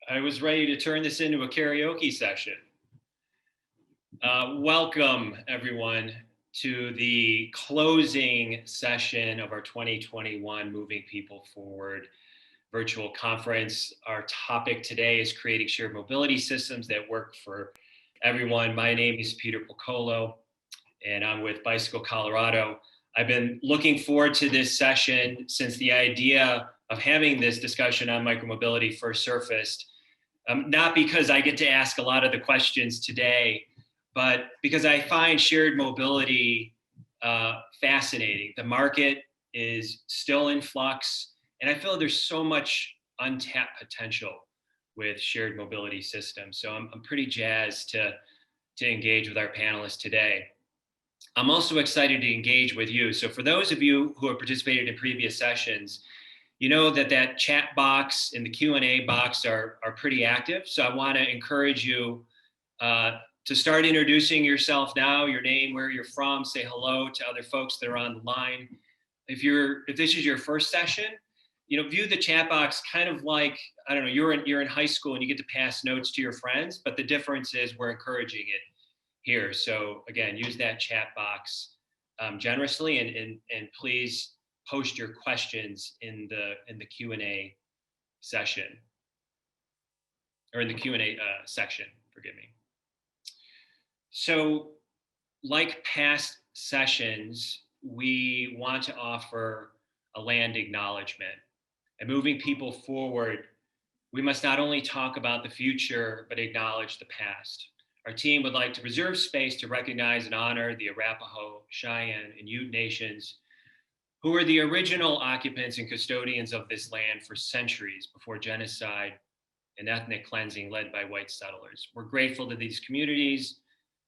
I was ready to turn this into a karaoke session. Welcome, everyone, to the closing session of our 2021 Moving People Forward virtual conference. Our topic today is creating shared mobility systems that work for everyone. My name is Peter Piccolo, and I'm with Bicycle Colorado. I've been looking forward to this session since the idea of having this discussion on micromobility first surfaced. Not because I get to ask a lot of the questions today, but because I find shared mobility fascinating. The market is still in flux, and I feel there's so much untapped potential with shared mobility systems. So I'm pretty jazzed to engage with our panelists today. I'm also excited to engage with you. So for those of you who have participated in previous sessions, you know that chat box and the Q&A box are pretty active. So I want to encourage you to start introducing yourself now, your name, where you're from, say hello to other folks that are on the line. If this is your first session, view the chat box kind of like, I don't know, you're in high school and you get to pass notes to your friends, but the difference is we're encouraging it here. So again, use that chat box generously and please post your questions in the Q&A session, or in the Q&A section, forgive me. So like past sessions, we want to offer a land acknowledgement. And moving people forward, we must not only talk about the future, but acknowledge the past. Our team would like to reserve space to recognize and honor the Arapaho, Cheyenne, and Ute nations, who were the original occupants and custodians of this land for centuries before genocide and ethnic cleansing led by white settlers. We're grateful to these communities,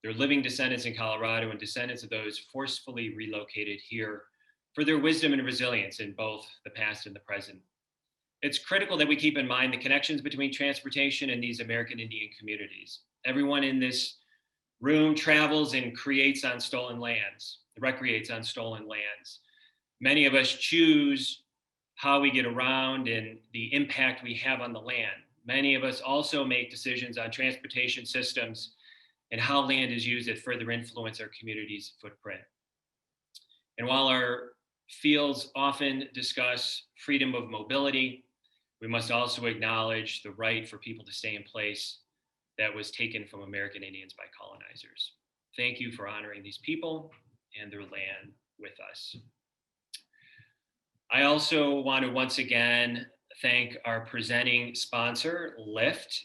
their living descendants in Colorado and descendants of those forcefully relocated here, for their wisdom and resilience in both the past and the present. It's critical that we keep in mind the connections between transportation and these American Indian communities. Everyone in this room travels and recreates on stolen lands. Many of us choose how we get around and the impact we have on the land. Many of us also make decisions on transportation systems and how land is used that further influence our community's footprint. And while our fields often discuss freedom of mobility, we must also acknowledge the right for people to stay in place that was taken from American Indians by colonizers. Thank you for honoring these people and their land with us. I also want to once again thank our presenting sponsor, Lyft.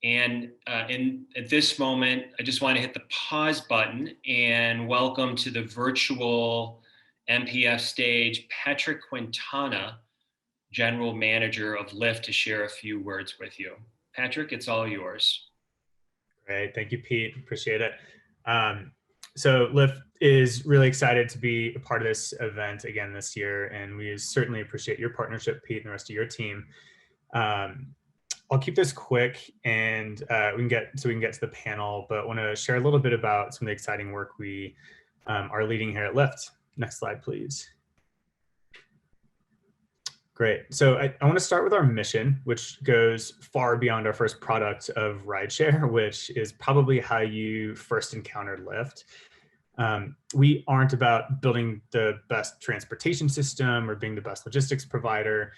And at this moment, I just want to hit the pause button and welcome to the virtual MPF stage, Patrick Quintana, General Manager of Lyft, to share a few words with you. Patrick, it's all yours. Great, thank you, Pete, appreciate it. So Lyft is really excited to be a part of this event again this year, and we certainly appreciate your partnership, Pete, and the rest of your team. I'll keep this quick and we can get to the panel, but I want to share a little bit about some of the exciting work we are leading here at Lyft. Next slide, please. Great. So I want to start with our mission, which goes far beyond our first product of rideshare, which is probably how you first encountered Lyft. We aren't about building the best transportation system or being the best logistics provider.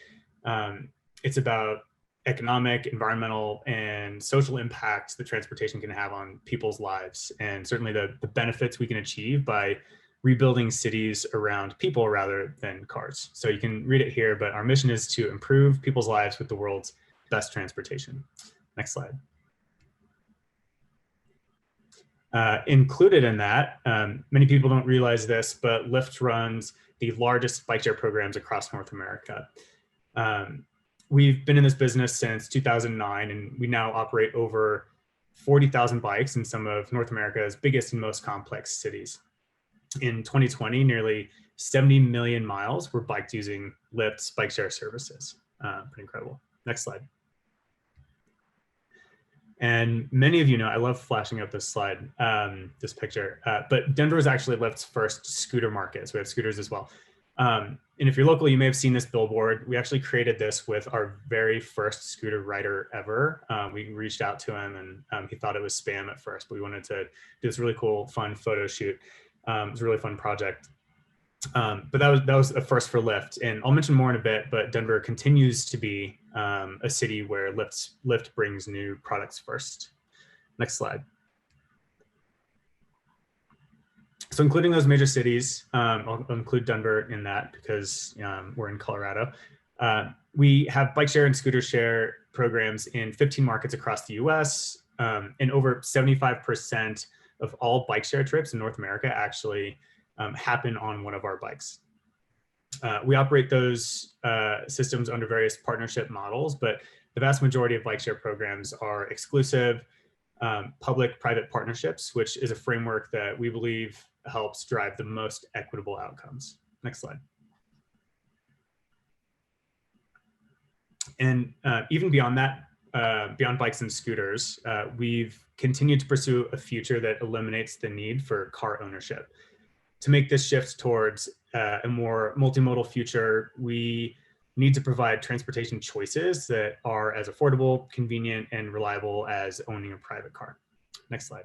It's about economic, environmental, and social impacts that transportation can have on people's lives, and certainly the benefits we can achieve by rebuilding cities around people rather than cars. So you can read it here, but our mission is to improve people's lives with the world's best transportation. Next slide. Included in that, many people don't realize this, but Lyft runs the largest bike share programs across North America. We've been in this business since 2009, and we now operate over 40,000 bikes in some of North America's biggest and most complex cities. In 2020, nearly 70 million miles were biked using Lyft's bike share services. Pretty incredible. Next slide. And many of you know, I love flashing up this slide, this picture, but Denver was actually Lyft's first scooter market. So we have scooters as well. And if you're local, you may have seen this billboard. We actually created this with our very first scooter rider ever. We reached out to him, and he thought it was spam at first, but we wanted to do this really cool, fun photo shoot. It was a really fun project. But that was a first for Lyft, and I'll mention more in a bit. But Denver continues to be a city where Lyft brings new products first. Next slide. So including those major cities, I'll include Denver in that because we're in Colorado. We have bike share and scooter share programs in 15 markets across the US, and over 75% of all bike share trips in North America actually happen on one of our bikes. We operate those systems under various partnership models, but the vast majority of bike share programs are exclusive public-private partnerships, which is a framework that we believe helps drive the most equitable outcomes. Next slide. And even beyond that, beyond bikes and scooters, we've continued to pursue a future that eliminates the need for car ownership. To make this shift towards a more multimodal future, we need to provide transportation choices that are as affordable, convenient, and reliable as owning a private car. Next slide.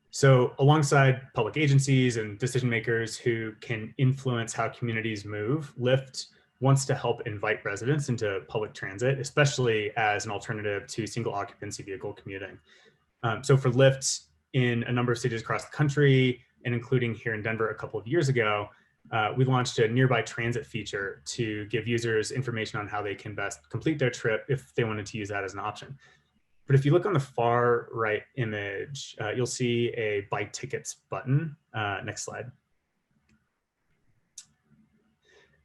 So alongside public agencies and decision makers who can influence how communities move, Lyft wants to help invite residents into public transit, especially as an alternative to single occupancy vehicle commuting. So for Lyft in a number of cities across the country, and including here in Denver a couple of years ago, we launched a nearby transit feature to give users information on how they can best complete their trip if they wanted to use that as an option. But if you look on the far right image, you'll see a bike tickets button. Next slide.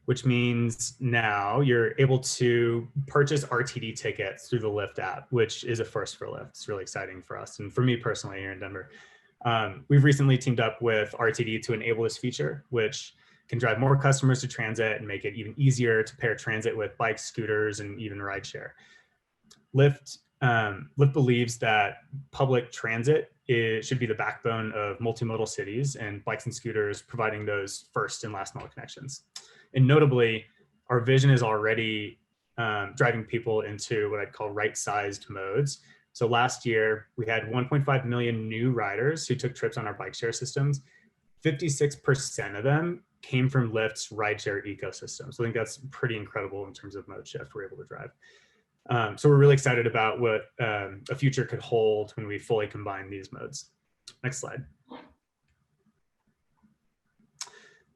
Which means now you're able to purchase RTD tickets through the Lyft app, which is a first for Lyft. It's really exciting for us and for me personally here in Denver. We've recently teamed up with RTD to enable this feature, which can drive more customers to transit and make it even easier to pair transit with bikes, scooters, and even rideshare. Lyft believes that public transit should be the backbone of multimodal cities, and bikes and scooters providing those first and last mile connections. And notably, our vision is already driving people into what I'd call right-sized modes. So last year, we had 1.5 million new riders who took trips on our bike share systems. 56% of them came from Lyft's rideshare ecosystem. So I think that's pretty incredible in terms of mode shift we're able to drive. So we're really excited about what a future could hold when we fully combine these modes. Next slide.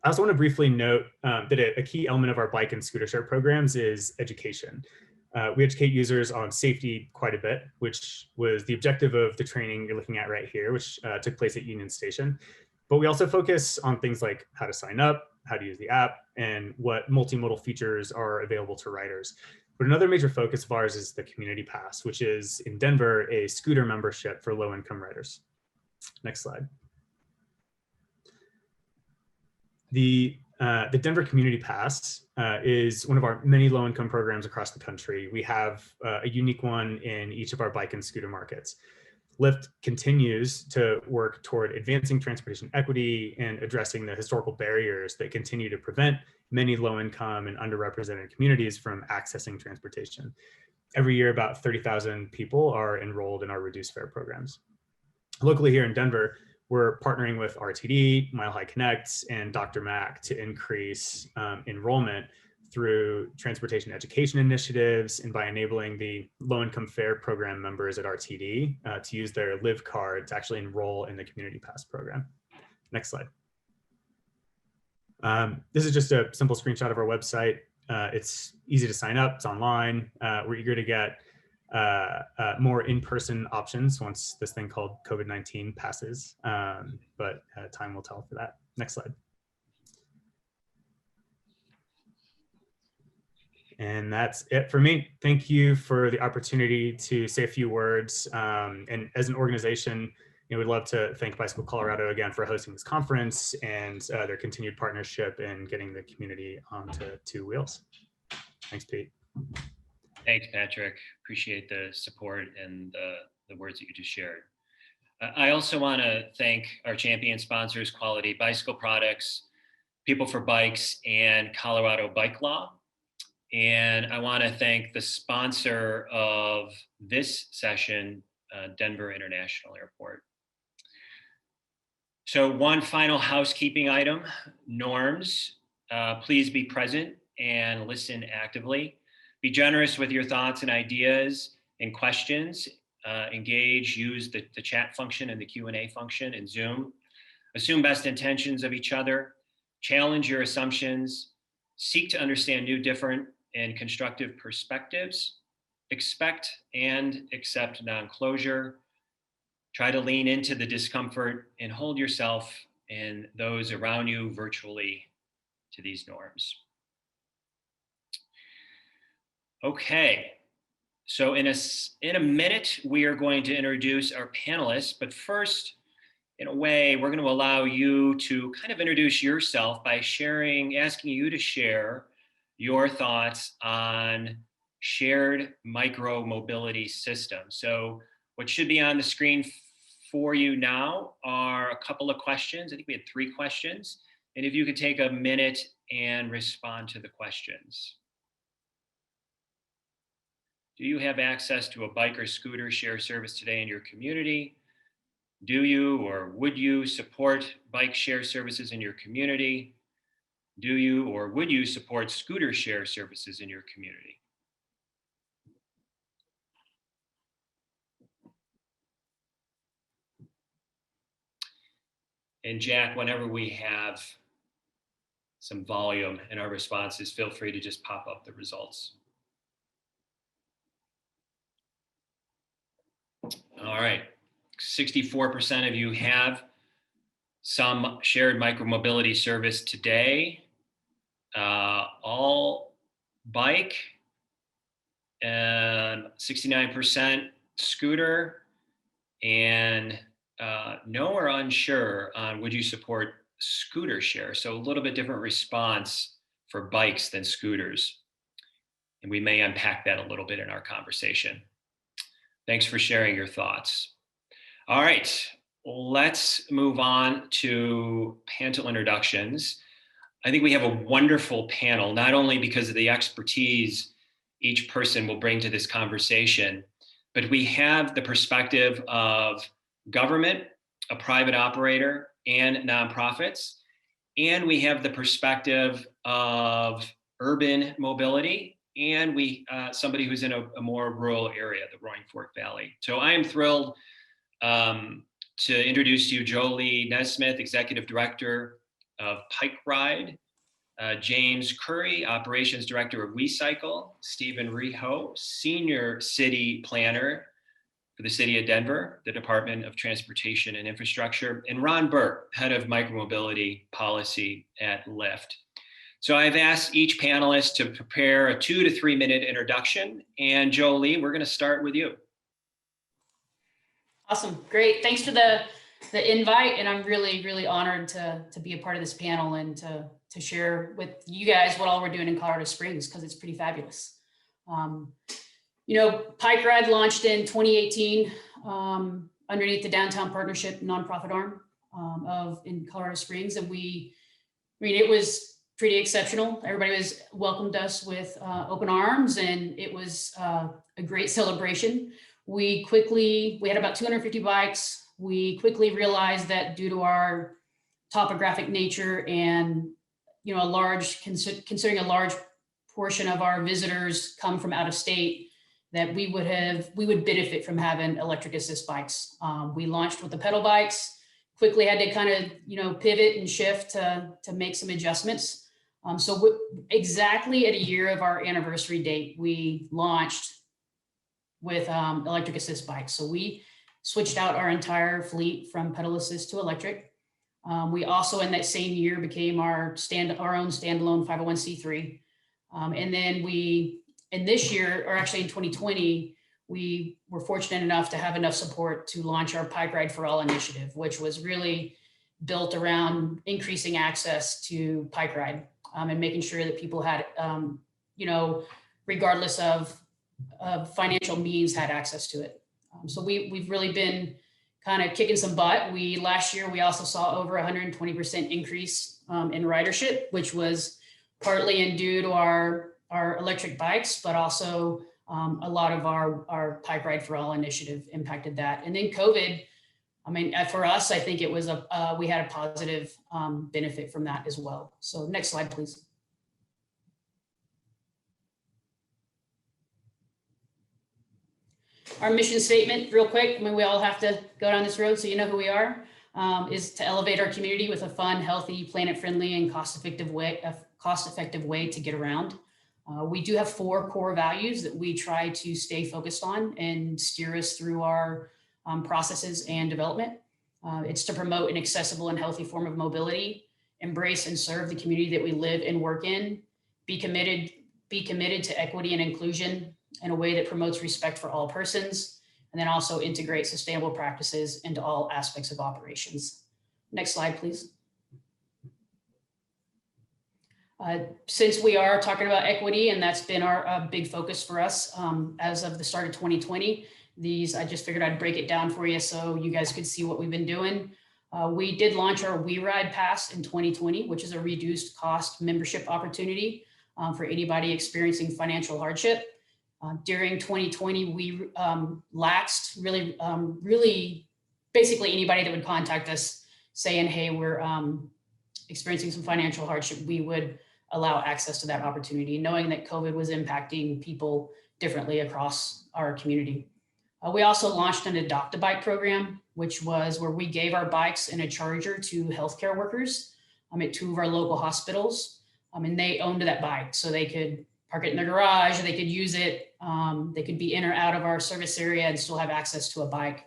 I also want to briefly note that a key element of our bike and scooter share programs is education. We educate users on safety quite a bit, which was the objective of the training you're looking at right here, which took place at Union Station. But we also focus on things like how to sign up, how to use the app, and what multimodal features are available to riders. But another major focus of ours is the Community Pass, which is in Denver, a scooter membership for low-income riders. Next slide. The Denver Community Pass is one of our many low-income programs across the country. We have a unique one in each of our bike and scooter markets. Lyft continues to work toward advancing transportation equity and addressing the historical barriers that continue to prevent many low-income and underrepresented communities from accessing transportation. Every year, about 30,000 people are enrolled in our reduced fare programs. Locally here in Denver, we're partnering with RTD, Mile High Connect, and Dr. Mac to increase enrollment through transportation education initiatives and by enabling the low-income fare program members at RTD to use their Live card to actually enroll in the Community Pass program. Next slide. This is just a simple screenshot of our website. It's easy to sign up, it's online. We're eager to get more in-person options once this thing called COVID-19 passes, but time will tell for that. Next slide. And that's it for me. Thank you for the opportunity to say a few words. And as an organization, we'd love to thank Bicycle Colorado again for hosting this conference and their continued partnership in getting the community onto two wheels. Thanks, Pete. Thanks, Patrick. Appreciate the support and the words that you just shared. I also want to thank our champion sponsors, Quality Bicycle Products, People for Bikes and Colorado Bike Law. And I want to thank the sponsor of this session, Denver International Airport. So one final housekeeping item, norms. Please be present and listen actively. Be generous with your thoughts and ideas and questions. Engage, use the chat function and the Q&A function in Zoom. Assume best intentions of each other. Challenge your assumptions. Seek to understand new, different, and constructive perspectives. Expect and accept non-closure. Try to lean into the discomfort and hold yourself and those around you virtually to these norms. Okay, so in a minute, we are going to introduce our panelists, but first, in a way, we're going to allow you to kind of introduce yourself by asking you to share your thoughts on shared micro-mobility systems. So what should be on the screen for you now are a couple of questions. I think we had 3 questions. And if you could take a minute and respond to the questions. Do you have access to a bike or scooter share service today in your community? Do you or would you support bike share services in your community? Do you or would you support scooter share services in your community? And Jack, whenever we have some volume in our responses, feel free to just pop up the results. All right, 64% of you have some shared micromobility service today. All bike, and 69% scooter, and no or unsure on would you support scooter share. So a little bit different response for bikes than scooters. And we may unpack that a little bit in our conversation. Thanks for sharing your thoughts. All right, let's move on to panel introductions. I think we have a wonderful panel, not only because of the expertise each person will bring to this conversation, but we have the perspective of government, a private operator, and nonprofits. And we have the perspective of urban mobility, and somebody who's in a more rural area, the Roaring Fork Valley. So I am thrilled to introduce to you Jolie Nesmith, Executive Director of Pike Ride, James Curry, Operations Director of WeCycle, Stephen Reho, Senior City Planner for the City of Denver, the Department of Transportation and Infrastructure, and Ron Burke, Head of Micromobility Policy at Lyft. So I've asked each panelist to prepare a 2 to 3 minute introduction. And Jolie, we're going to start with you. Awesome, great. Thanks for the invite, and I'm really honored to be a part of this panel and to share with you guys what all we're doing in Colorado Springs, because it's pretty fabulous. You know, Pike Ride launched in 2018 underneath the Downtown Partnership nonprofit arm in Colorado Springs, and it was pretty exceptional. Everybody welcomed us with open arms, and it was a great celebration. We had about 250 bikes. We quickly realized that due to our topographic nature and, you know, considering a large portion of our visitors come from out of state, that we would benefit from having electric assist bikes. We launched with the pedal bikes, quickly had to kind of, you know, pivot and shift to make some adjustments. So exactly at a year of our anniversary date, we launched with electric assist bikes. So we switched out our entire fleet from pedal assist to electric. We also in that same year became our own standalone 501c3. And then in this year, or actually in 2020, we were fortunate enough to have enough support to launch our Pike Ride for All initiative, which was really built around increasing access to Pike Ride and making sure that people had, you know, regardless of financial means, had access to it. So we've really been kind of kicking some butt. Last year, we also saw over 120% increase in ridership, which was partly in due to our electric bikes, but also a lot of our Bike Ride for All initiative impacted that. And then COVID, I mean, for us, I think it was we had a positive benefit from that as well. So next slide, please. Our mission statement, real quick, I mean, we all have to go down this road so you know who we are, is to elevate our community with a fun, healthy, planet-friendly, and cost-effective way to get around. We do have 4 core values that we try to stay focused on and steer us through our processes and development. It's to promote an accessible and healthy form of mobility, embrace and serve the community that we live and work in, be committed to equity and inclusion in a way that promotes respect for all persons, and then also integrate sustainable practices into all aspects of operations. Next slide, please. Since we are talking about equity, and that's been our big focus for us as of the start of 2020, I just figured I'd break it down for you so you guys could see what we've been doing. We did launch our We Ride Pass in 2020, which is a reduced cost membership opportunity for anybody experiencing financial hardship. During 2020, we laxed really basically anybody that would contact us saying, hey, we're experiencing some financial hardship, we would allow access to that opportunity, knowing that COVID was impacting people differently across our community. We also launched an Adopt a Bike program, which was where we gave our bikes and a charger to healthcare workers at 2 of our local hospitals. And they owned that bike, so they could park it in their garage, or they could use it. They could be in or out of our service area and still have access to a bike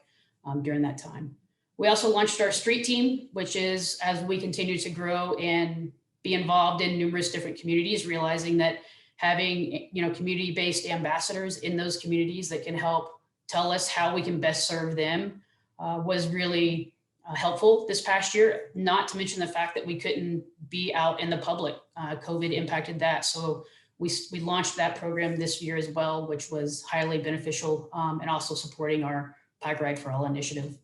during that time. We also launched our street team, which is as we continue to grow and be involved in numerous different communities, realizing that having community-based ambassadors in those communities that can help tell us how we can best serve them was really helpful this past year, not to mention the fact that we couldn't be out in the public. COVID impacted that. So we launched that program this year as well, which was highly beneficial and also supporting our Bike Ride for All initiative.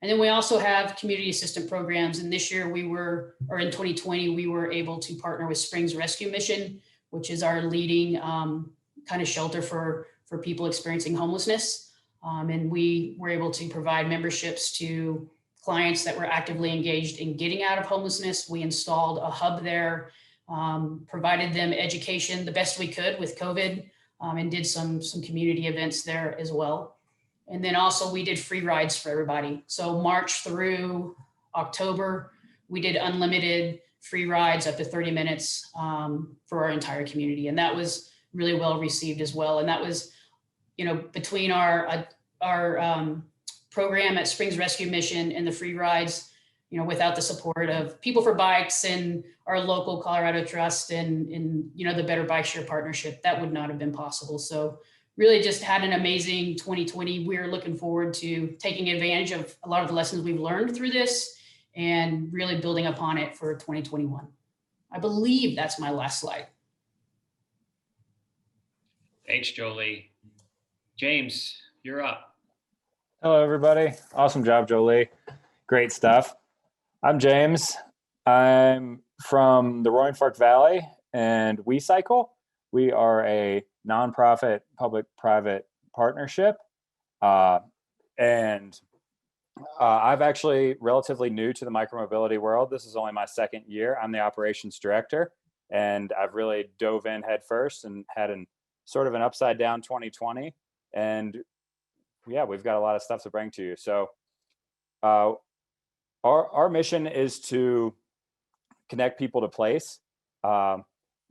And then we also have community assistant programs. And this year in 2020, we were able to partner with Springs Rescue Mission, which is our leading kind of shelter for people experiencing homelessness. And we were able to provide memberships to clients that were actively engaged in getting out of homelessness. We installed a hub there, provided them education the best we could with COVID, and did some community events there as well. And then also we did free rides for everybody. So March through October, we did unlimited free rides up to 30 minutes for our entire community. And that was really well received as well. And that was, between our program at Springs Rescue Mission and the free rides, without the support of People for Bikes and our local Colorado Trust and the Better Bike Share Partnership, that would not have been possible. So really just had an amazing 2020. We're looking forward to taking advantage of a lot of the lessons we've learned through this and really building upon it for 2021. I believe that's my last slide. Thanks, Jolie. James, you're up. Hello, everybody. Awesome job, Jolie. Great stuff. I'm James. I'm from the Roaring Fork Valley, and We Cycle. We are a nonprofit public-private partnership. And I've actually relatively new to the micromobility world. This is only my 2nd year. I'm the operations director, and I've really dove in head first and had sort of an upside down 2020. And yeah, we've got a lot of stuff to bring to you. So our mission is to connect people to place.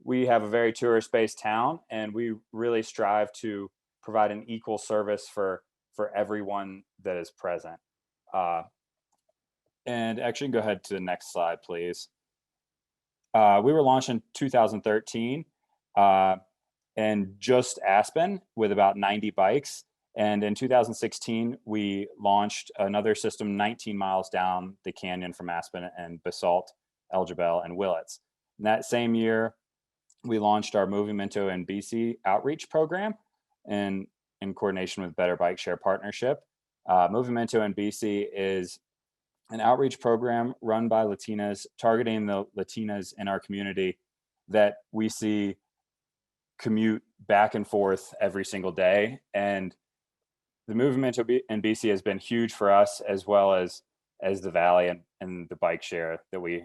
We have a very tourist-based town, and we really strive to provide an equal service for everyone that is present. And actually, go ahead to the next slide, please. We were launched in 2013, and just Aspen with about 90 bikes. And in 2016, we launched another system 19 miles down the canyon from Aspen and Basalt, Elgibel, and Willits. And that same year, we launched our Movimento in BC outreach program in coordination with Better Bike Share Partnership. Movimento in BC is an outreach program run by Latinas, targeting the Latinas in our community that we see commute back and forth every single day. And the movement in BC has been huge for us, as well as the Valley and the bike share that we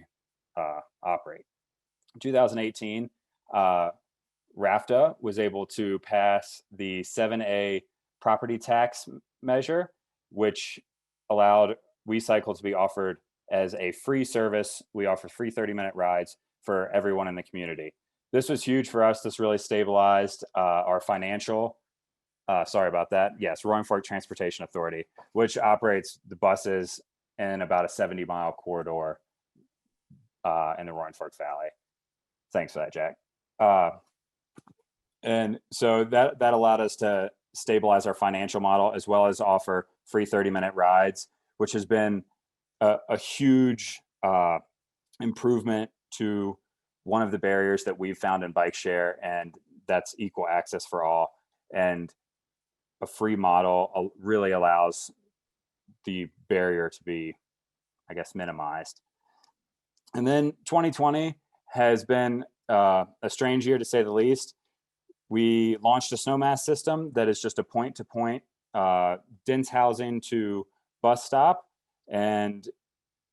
operate. In 2018, RAFTA was able to pass the 7A property tax measure, which allowed WeCycle to be offered as a free service. We offer free 30-minute rides for everyone in the community. This was huge for us. This really stabilized our financial, sorry about that. Yes, Roaring Fork Transportation Authority, which operates the buses in about a 70-mile corridor in the Roaring Fork Valley. Thanks for that, Jack. And so that allowed us to stabilize our financial model, as well as offer free 30-minute rides, which has been a huge improvement to one of the barriers that we've found in bike share, and that's equal access for all. And a free model really allows the barrier to be, I guess, minimized. And then 2020 has been a strange year, to say the least. We launched a snowmass system that is just a point-to-point dense housing to bus stop. And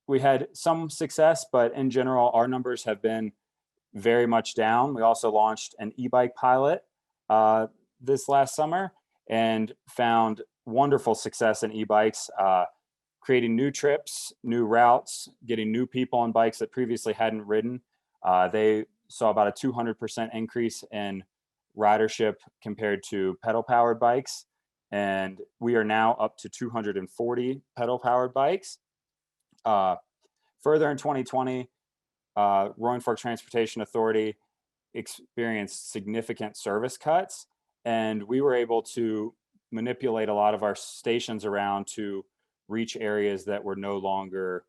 we had some success, but in general, our numbers have been very much down. We also launched an e-bike pilot this last summer and found wonderful success in e-bikes, creating new trips, new routes, getting new people on bikes that previously hadn't ridden. They saw about a 200% increase in ridership compared to pedal-powered bikes. And we are now up to 240 pedal-powered bikes. Further in 2020, Roaring Fork Transportation Authority experienced significant service cuts, and we were able to manipulate a lot of our stations around to reach areas that were no longer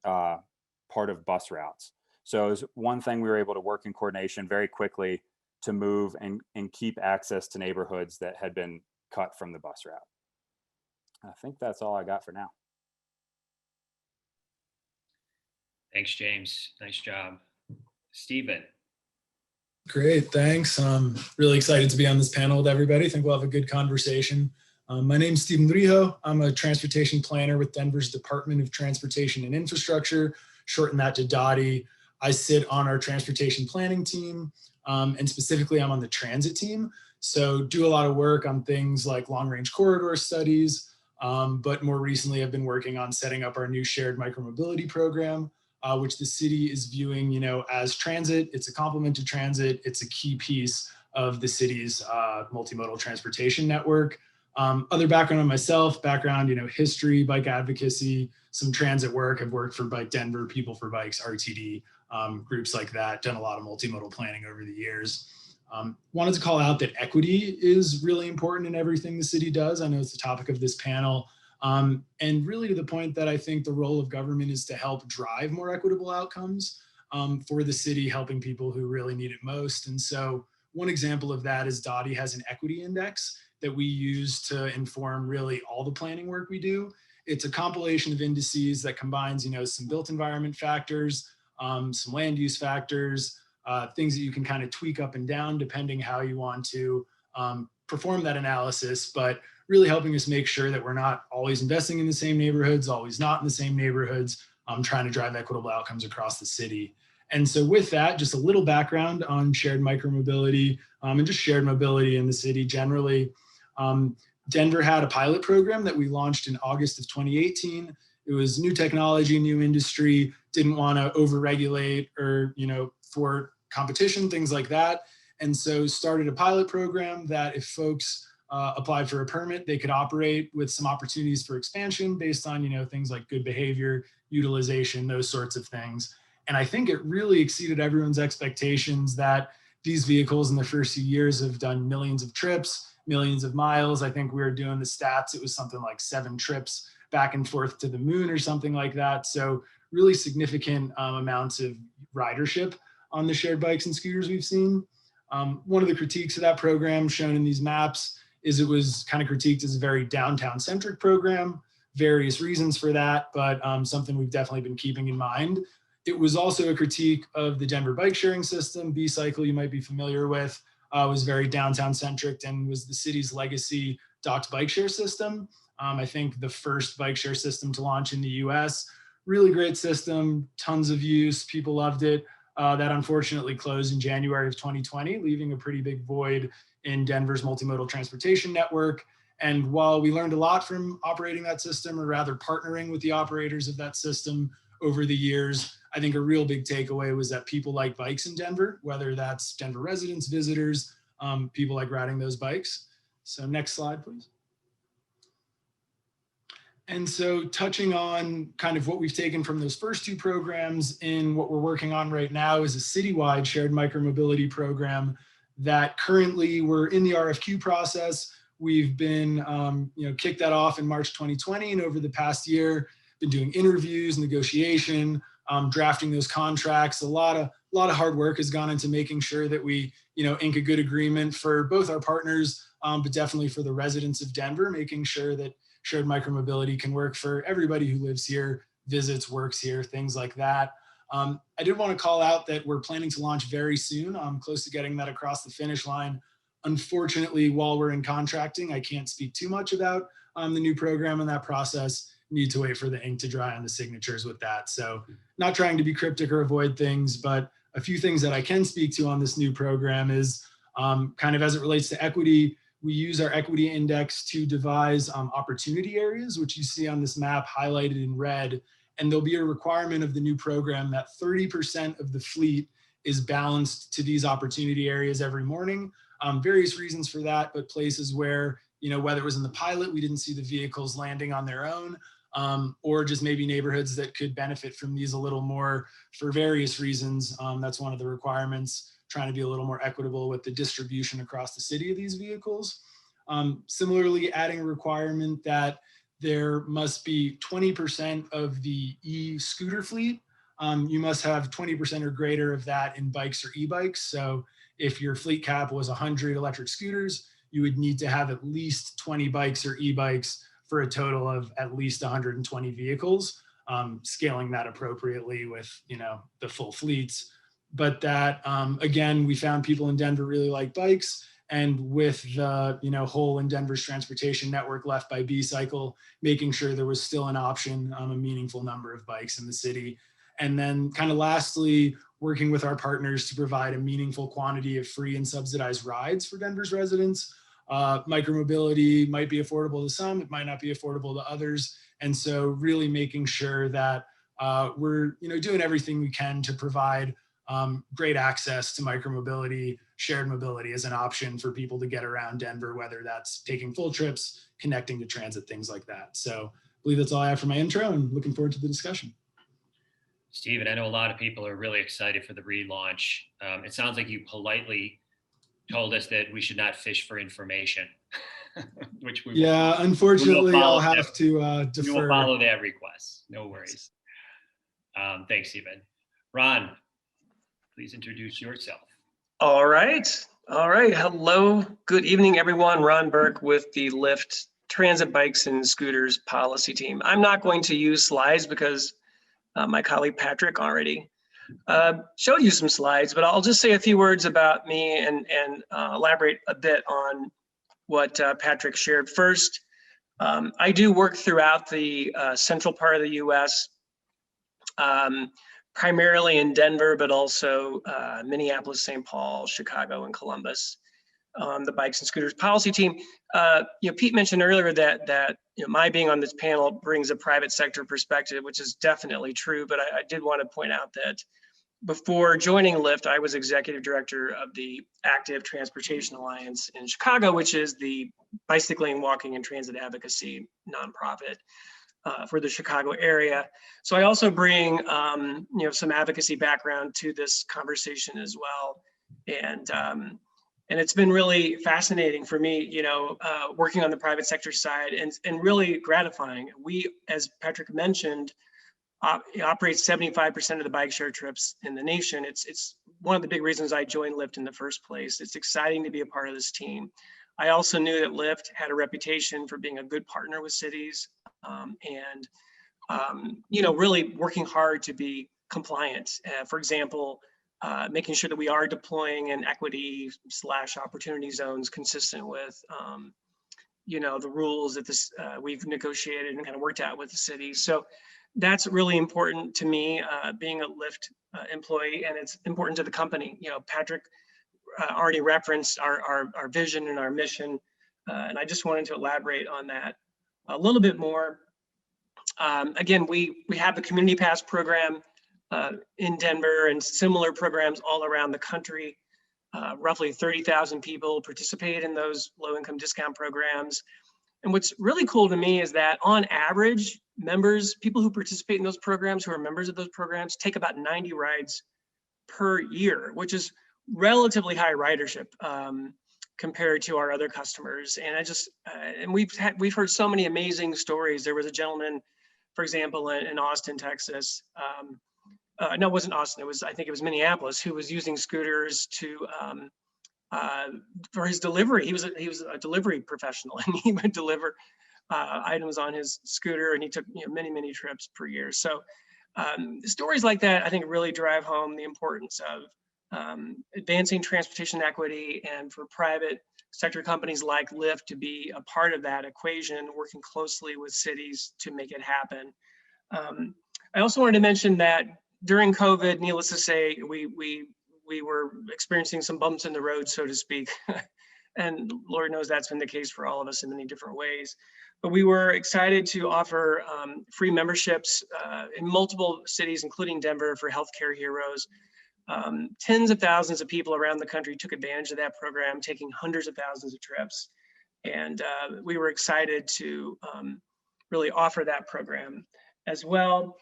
part of bus routes. So it was one thing we were able to work in coordination very quickly to move and keep access to neighborhoods that had been cut from the bus route. I think that's all I got for now. Thanks, James. Nice job. Stephen. Great, thanks. I'm really excited to be on this panel with everybody. I think we'll have a good conversation. My name is Stephen Rijo. I'm a transportation planner with Denver's Department of Transportation and Infrastructure, shorten that to DOTI. I sit on our transportation planning team, and specifically I'm on the transit team. So do a lot of work on things like long-range corridor studies, but more recently I've been working on setting up our new shared micromobility program, which the city is viewing, as transit. It's a complement to transit. It's a key piece of the city's multimodal transportation network. Other background on myself, history, bike advocacy, some transit work. I've worked for Bike Denver, People for Bikes, RTD, groups like that, done a lot of multimodal planning over the years. Wanted to call out that equity is really important in everything the city does. I know it's the topic of this panel. And really to the point that I think the role of government is to help drive more equitable outcomes for the city, helping people who really need it most. And so one example of that is DOTI has an equity index that we use to inform really all the planning work we do. It's a compilation of indices that combines, some built environment factors, some land use factors, things that you can kind of tweak up and down depending how you want to perform that analysis, but really helping us make sure that we're not always investing in the same neighborhoods, always not in the same neighborhoods, trying to drive equitable outcomes across the city. And so with that, just a little background on shared micromobility and just shared mobility in the city generally. Denver had a pilot program that we launched in August of 2018. It was new technology, new industry, didn't want to overregulate or, for competition, things like that. And so started a pilot program that if folks applied for a permit, they could operate with some opportunities for expansion based on, things like good behavior, utilization, those sorts of things. And I think it really exceeded everyone's expectations that these vehicles in the first few years have done millions of trips, millions of miles. I think we were doing the stats. It was something like 7 trips back and forth to the moon or something like that. So really significant amounts of ridership on the shared bikes and scooters we've seen. One of the critiques of that program shown in these maps is it was kind of critiqued as a very downtown centric program. various reasons for that, but something we've definitely been keeping in mind. It was also a critique of the Denver bike sharing system. B-Cycle, you might be familiar with, was very downtown centric and was the city's legacy docked bike share system. I think the first bike share system to launch in the US. Really great system, tons of use, people loved it. That unfortunately closed in January of 2020, leaving a pretty big void in Denver's multimodal transportation network. And while we learned a lot from operating that system, or rather partnering with the operators of that system over the years, I think a real big takeaway was that people like bikes in Denver, whether that's Denver residents, visitors, people like riding those bikes. So next slide, please. And so touching on kind of what we've taken from those first two programs in what we're working on right now is a citywide shared micromobility program that currently we're in the RFQ process. We've been, kicked that off in March 2020, and over the past year, been doing interviews, negotiation, drafting those contracts. A lot of hard work has gone into making sure that we, ink a good agreement for both our partners, but definitely for the residents of Denver, making sure that shared micromobility can work for everybody who lives here, visits, works here, things like that. I did want to call out that we're planning to launch very soon. I'm close to getting that across the finish line. Unfortunately, while we're in contracting, I can't speak too much about the new program and that process. Need to wait for the ink to dry on the signatures with that. So not trying to be cryptic or avoid things, but a few things that I can speak to on this new program is kind of as it relates to equity. We use our equity index to devise opportunity areas, which you see on this map highlighted in red. And there'll be a requirement of the new program that 30% of the fleet is balanced to these opportunity areas every morning. Various reasons for that, but places where, whether it was in the pilot, we didn't see the vehicles landing on their own, or just maybe neighborhoods that could benefit from these a little more for various reasons. That's one of the requirements, trying to be a little more equitable with the distribution across the city of these vehicles. Similarly, adding a requirement that there must be 20% of the e-scooter fleet. You must have 20% or greater of that in bikes or e-bikes. So if your fleet cap was 100 electric scooters, you would need to have at least 20 bikes or e-bikes for a total of at least 120 vehicles, scaling that appropriately with, the full fleets. But that, again, we found people in Denver really like bikes, and with the, hole in Denver's transportation network left by B-Cycle, making sure there was still an option, a meaningful number of bikes in the city. And then kind of lastly, working with our partners to provide a meaningful quantity of free and subsidized rides for Denver's residents. Micromobility might be affordable to some, it might not be affordable to others. And so really making sure that we're doing everything we can to provide great access to micromobility, shared mobility as an option for people to get around Denver, whether that's taking full trips, connecting to transit, things like that. So I believe that's all I have for my intro, and looking forward to the discussion. Steven, I know a lot of people are really excited for the relaunch. It sounds like you politely told us that we should not fish for information, which we will. Unfortunately, I'll have to defer. We will follow that request. No worries. Thanks, Steven. Ron, please introduce yourself. All right. Hello. Good evening, everyone. Ron Burke with the Lyft Transit Bikes and Scooters Policy Team. I'm not going to use slides because my colleague Patrick already showed you some slides, but I'll just say a few words about me and elaborate a bit on what Patrick shared. First, I do work throughout the central part of the US, primarily in Denver, but also Minneapolis, St. Paul, Chicago, and Columbus. The Bikes and Scooters Policy Team. Pete mentioned earlier that my being on this panel brings a private sector perspective, which is definitely true. But I did want to point out that before joining Lyft, I was executive director of the Active Transportation Alliance in Chicago, which is the bicycling, walking, and transit advocacy nonprofit for the Chicago area. So I also bring some advocacy background to this conversation as well. And it's been really fascinating for me, working on the private sector side and really gratifying. We, as Patrick mentioned, operate 75% of the bike share trips in the nation. It's one of the big reasons I joined Lyft in the first place. It's exciting to be a part of this team. I also knew that Lyft had a reputation for being a good partner with cities, really working hard to be compliant. For example, making sure that we are deploying in equity/opportunity zones consistent with the rules that we've negotiated and kind of worked out with the city. So that's really important to me, being a Lyft employee, and it's important to the company. Patrick already referenced our vision and our mission, and I just wanted to elaborate on that a little bit more. Again, we have the Community Pass program in Denver and similar programs all around the country. Roughly 30,000 people participate in those low-income discount programs. And what's really cool to me is that on average, people who participate in those programs, who are members of those programs, take about 90 rides per year, which is relatively high ridership compared to our other customers. And we've heard so many amazing stories. There was a gentleman, for example, in Austin, Texas. No, it wasn't Austin. I think it was Minneapolis, who was using scooters for his delivery. He was a delivery professional, and he would deliver items on his scooter, and he took many trips per year. So stories like that, I think, really drive home the importance of advancing transportation equity, and for private sector companies like Lyft to be a part of that equation, working closely with cities to make it happen. I also wanted to mention that during COVID, needless to say, we were experiencing some bumps in the road, so to speak. And Lord knows that's been the case for all of us in many different ways. But we were excited to offer free memberships in multiple cities, including Denver, for Healthcare Heroes. Tens of thousands of people around the country took advantage of that program, taking hundreds of thousands of trips. And we were excited to really offer that program as well.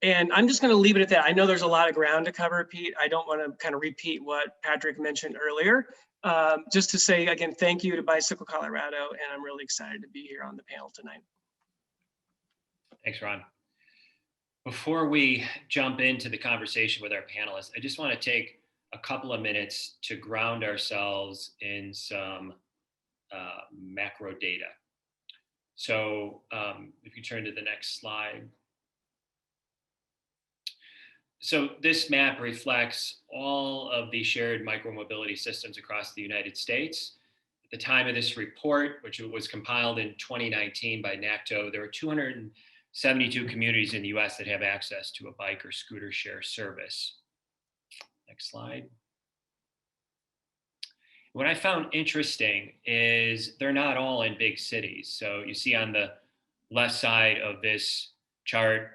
And I'm just going to leave it at that. I know there's a lot of ground to cover, Pete. I don't want to kind of repeat what Patrick mentioned earlier. Just to say, again, thank you to Bicycle Colorado, and I'm really excited to be here on the panel tonight. Thanks, Ron. Before we jump into the conversation with our panelists, I just want to take a couple of minutes to ground ourselves in some macro data. So if you turn to the next slide. So this map reflects all of the shared micromobility systems across the United States. At the time of this report, which was compiled in 2019 by NACTO, there are 272 communities in the US that have access to a bike or scooter share service. Next slide. What I found interesting is they're not all in big cities. So you see on the left side of this chart,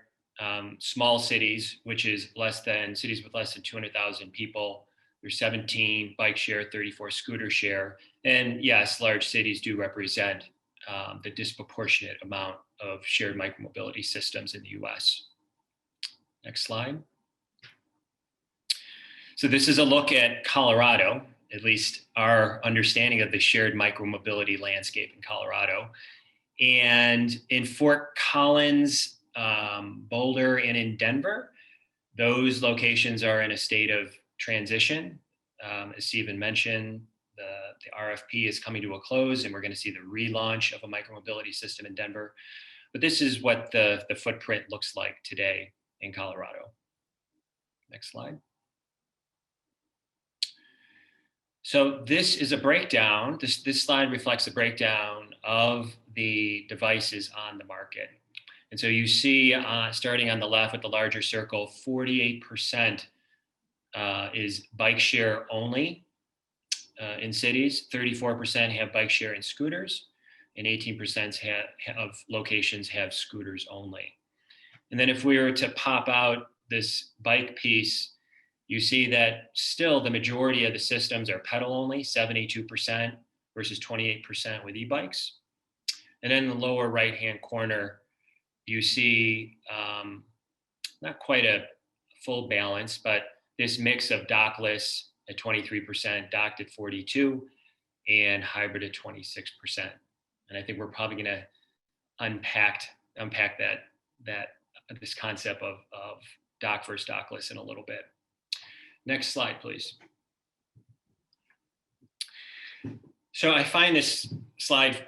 small cities, which is cities with less than 200,000 people. There's 17 bike share, 34 scooter share. And yes, large cities do represent the disproportionate amount of shared micromobility systems in the US. Next slide. So this is a look at Colorado, at least our understanding of the shared micromobility landscape in Colorado. And in Fort Collins, Boulder, and in Denver, those locations are in a state of transition. As Stephen mentioned, the RFP is coming to a close, and we're going to see the relaunch of a micromobility system in Denver. But this is what the footprint looks like today in Colorado. Next slide. So this is a breakdown. This slide reflects a breakdown of the devices on the market. And so you see, starting on the left with the larger circle, 48% is bike share only in cities, 34% have bike share and scooters, and 18% of locations have scooters only. And then if we were to pop out this bike piece, you see that still the majority of the systems are pedal only, 72% versus 28% with e-bikes. And then in the lower right-hand corner, you see not quite a full balance, but this mix of dockless at 23%, docked at 42%, and hybrid at 26%. And I think we're probably going to unpack this concept of dock versus dockless in a little bit. Next slide, please. So I find this slide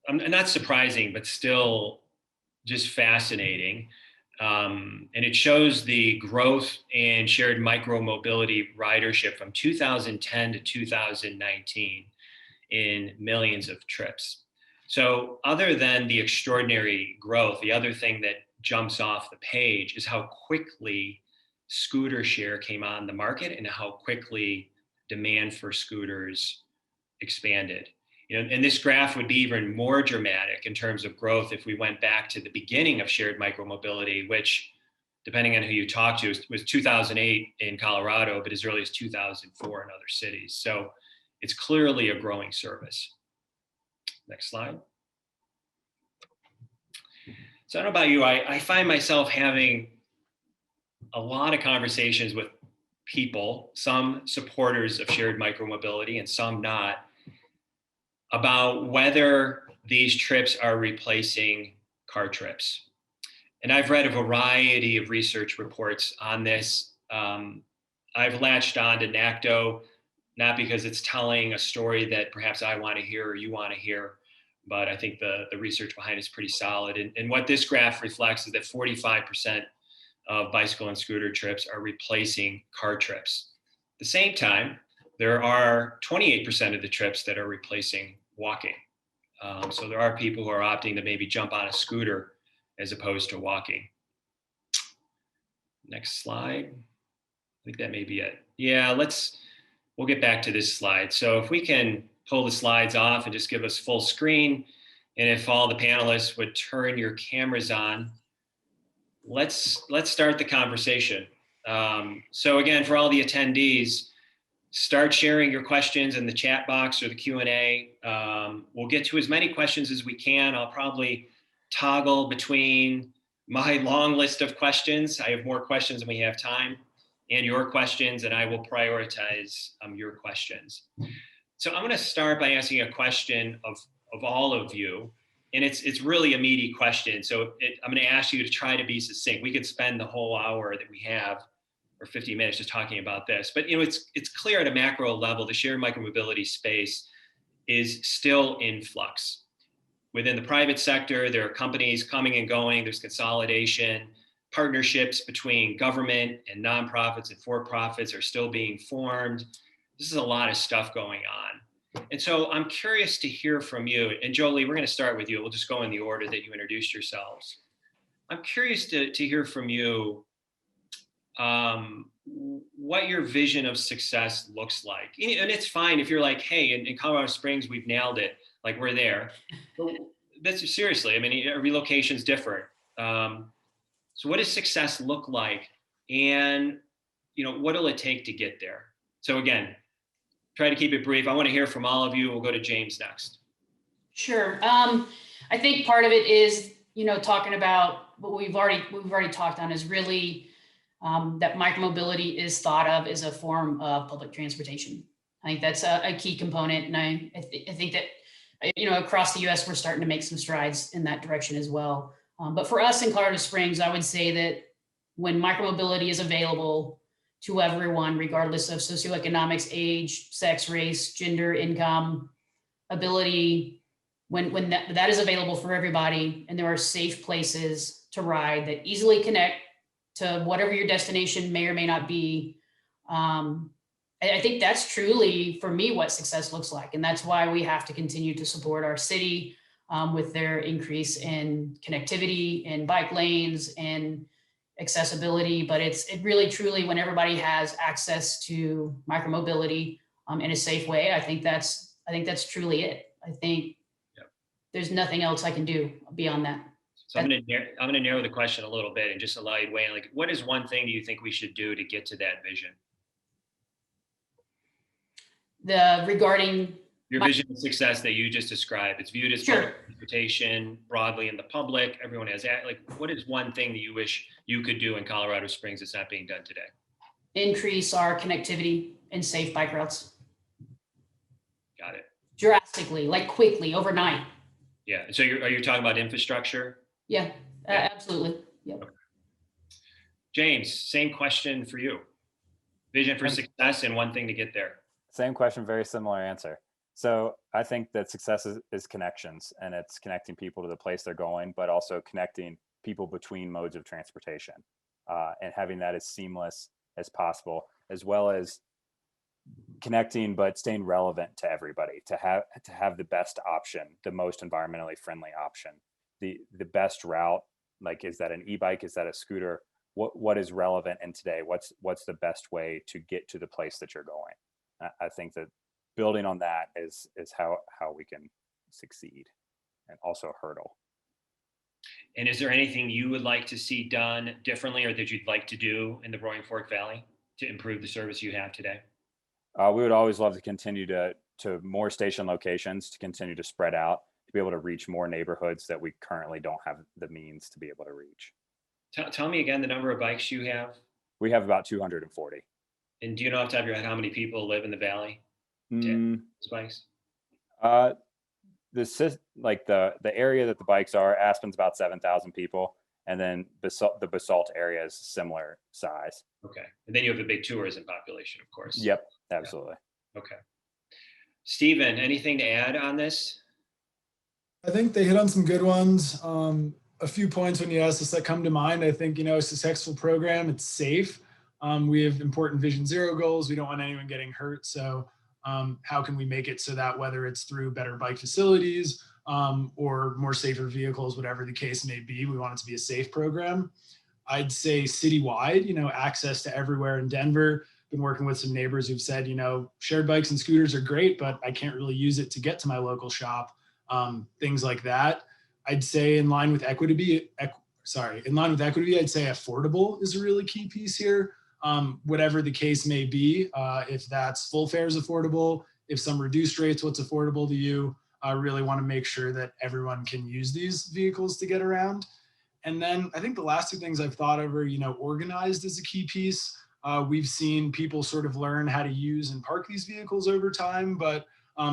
not surprising, but still just fascinating. And it shows the growth in shared micromobility ridership from 2010 to 2019 in millions of trips. So other than the extraordinary growth, the other thing that jumps off the page is how quickly scooter share came on the market and how quickly demand for scooters expanded. And this graph would be even more dramatic in terms of growth if we went back to the beginning of shared micromobility, which, depending on who you talk to, was 2008 in Colorado, but as early as 2004 in other cities. So it's clearly a growing service. Next slide. So I don't know about you, I find myself having a lot of conversations with people, some supporters of shared micromobility and some not, about whether these trips are replacing car trips. And I've read a variety of research reports on this. I've latched on to NACDO, not because it's telling a story that perhaps I want to hear or you want to hear, but I think the research behind it is pretty solid. And what this graph reflects is that 45% of bicycle and scooter trips are replacing car trips. At the same time, there are 28% of the trips that are replacing walking. So there are people who are opting to maybe jump on a scooter as opposed to walking. Next slide. I think that may be it. Yeah, we'll get back to this slide. So if we can pull the slides off and just give us full screen, and if all the panelists would turn your cameras on, let's start the conversation. So again, for all the attendees, start sharing your questions in the chat box or the Q&A. We'll get to as many questions as we can. I'll probably toggle between my long list of questions. I have more questions than we have time, and your questions, and I will prioritize your questions. So I'm going to start by asking a question of all of you, and it's really a meaty question. So I'm going to ask you to try to be succinct. We could spend the whole hour that we have, or 50 minutes, just talking about this. But it's clear at a macro level, the shared micromobility space is still in flux. Within the private sector, there are companies coming and going. There's consolidation. Partnerships between government and nonprofits and for-profits are still being formed. This is a lot of stuff going on. And so I'm curious to hear from you. And Jolie, we're going to start with you. We'll just go in the order that you introduced yourselves. I'm curious to hear from you what your vision of success looks like. And it's fine if you're like, hey, in Colorado Springs, we've nailed it. Like, we're there. But that's seriously, I mean, relocation's different. So what does success look like? And, what will it take to get there? So again, try to keep it brief. I want to hear from all of you. We'll go to James next. Sure. I think part of it is, talking about what we've already talked on is really that micromobility is thought of as a form of public transportation. I think that's a key component. And I think that, across the US, we're starting to make some strides in that direction as well. But for us in Colorado Springs, I would say that when micromobility is available to everyone, regardless of socioeconomics, age, sex, race, gender, income, ability, when that is available for everybody, and there are safe places to ride that easily connect to whatever your destination may or may not be. I think that's truly, for me, what success looks like. And that's why we have to continue to support our city with their increase in connectivity and bike lanes and accessibility. But it really, truly, when everybody has access to micromobility in a safe way, I think that's truly it. I think there's nothing else I can do beyond that. So I'm going to narrow the question a little bit and just allow you to weigh in. Like, what is one thing do you think we should do to get to that vision? Regarding your vision of success that you just described, it's viewed as public transportation broadly in the public. Everyone has that. Like, what is one thing that you wish you could do in Colorado Springs that's not being done today? Increase our connectivity and safe bike routes. Got it. Drastically, like quickly, overnight. Yeah. So are you talking about infrastructure? Yeah, absolutely. Yep. Okay. James, same question for you. Vision for success and one thing to get there. Same question, very similar answer. So I think that success is connections, and it's connecting people to the place they're going, but also connecting people between modes of transportation, and having that as seamless as possible, as well as connecting but staying relevant to everybody, to have the best option, the most environmentally friendly option, the best route. Like, is that an e-bike? Is that a scooter? What is relevant in today? What's the best way to get to the place that you're going? I think that building on that is how we can succeed, and also hurdle. And is there anything you would like to see done differently, or that you'd like to do in the Roaring Fork Valley to improve the service you have today? We would always love to continue to more station locations, to continue to spread out, to be able to reach more neighborhoods that we currently don't have the means to be able to reach. Tell me again the number of bikes you have. We have about 240. And do you know off the top of your head how many people live in the valley to Mm, those bikes? uh, the area that the bikes are, Aspen's about 7,000 people, and then the Basalt area is similar size. Okay. And then you have a big tourism population, of course. Yep, absolutely. Okay. Stephen, anything to add on this? I think they hit on some good ones. A few points when you asked us that come to mind. I think, a successful program, it's safe. We have important Vision Zero goals. We don't want anyone getting hurt. So how can we make it so that whether it's through better bike facilities or more safer vehicles, whatever the case may be, we want it to be a safe program. I'd say citywide, access to everywhere in Denver. Been working with some neighbors who've said, shared bikes and scooters are great, but I can't really use it to get to my local shop. Things like that. I'd say in line with equity, I'd say affordable is a really key piece here. Whatever the case may be, if that's full fares affordable, if some reduced rates, what's affordable to you, I really want to make sure that everyone can use these vehicles to get around. And then I think the last two things I've thought of are, organized is a key piece. We've seen people sort of learn how to use and park these vehicles over time, but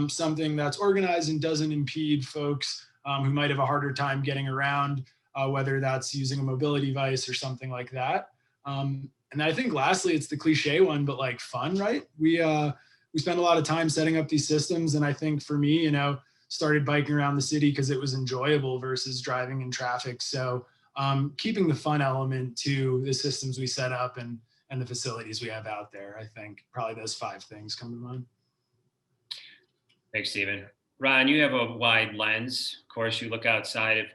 something that's organized and doesn't impede folks who might have a harder time getting around, whether that's using a mobility device or something like that. And I think lastly, it's the cliche one, but like fun, right? We spend a lot of time setting up these systems. And I think for me, started biking around the city because it was enjoyable versus driving in traffic. So keeping the fun element to the systems we set up and the facilities we have out there, I think probably those 5 things come to mind. Thanks, Stephen. Ron, you have a wide lens. Of course, you look outside of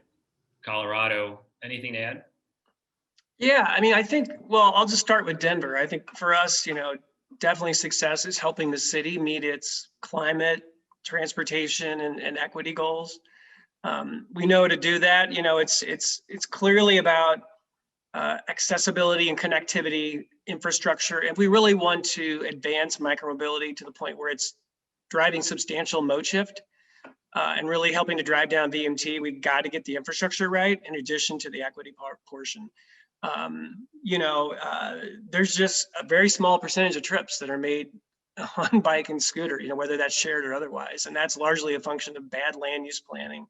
Colorado. Anything to add? Yeah, I think, well, I'll just start with Denver. I think for us, definitely success is helping the city meet its climate, transportation, and equity goals. We know to do that, it's clearly about accessibility and connectivity infrastructure. If we really want to advance micromobility to the point where it's driving substantial mode shift and really helping to drive down VMT, we've got to get the infrastructure right in addition to the equity portion. There's just a very small percentage of trips that are made on bike and scooter, whether that's shared or otherwise. And that's largely a function of bad land use planning,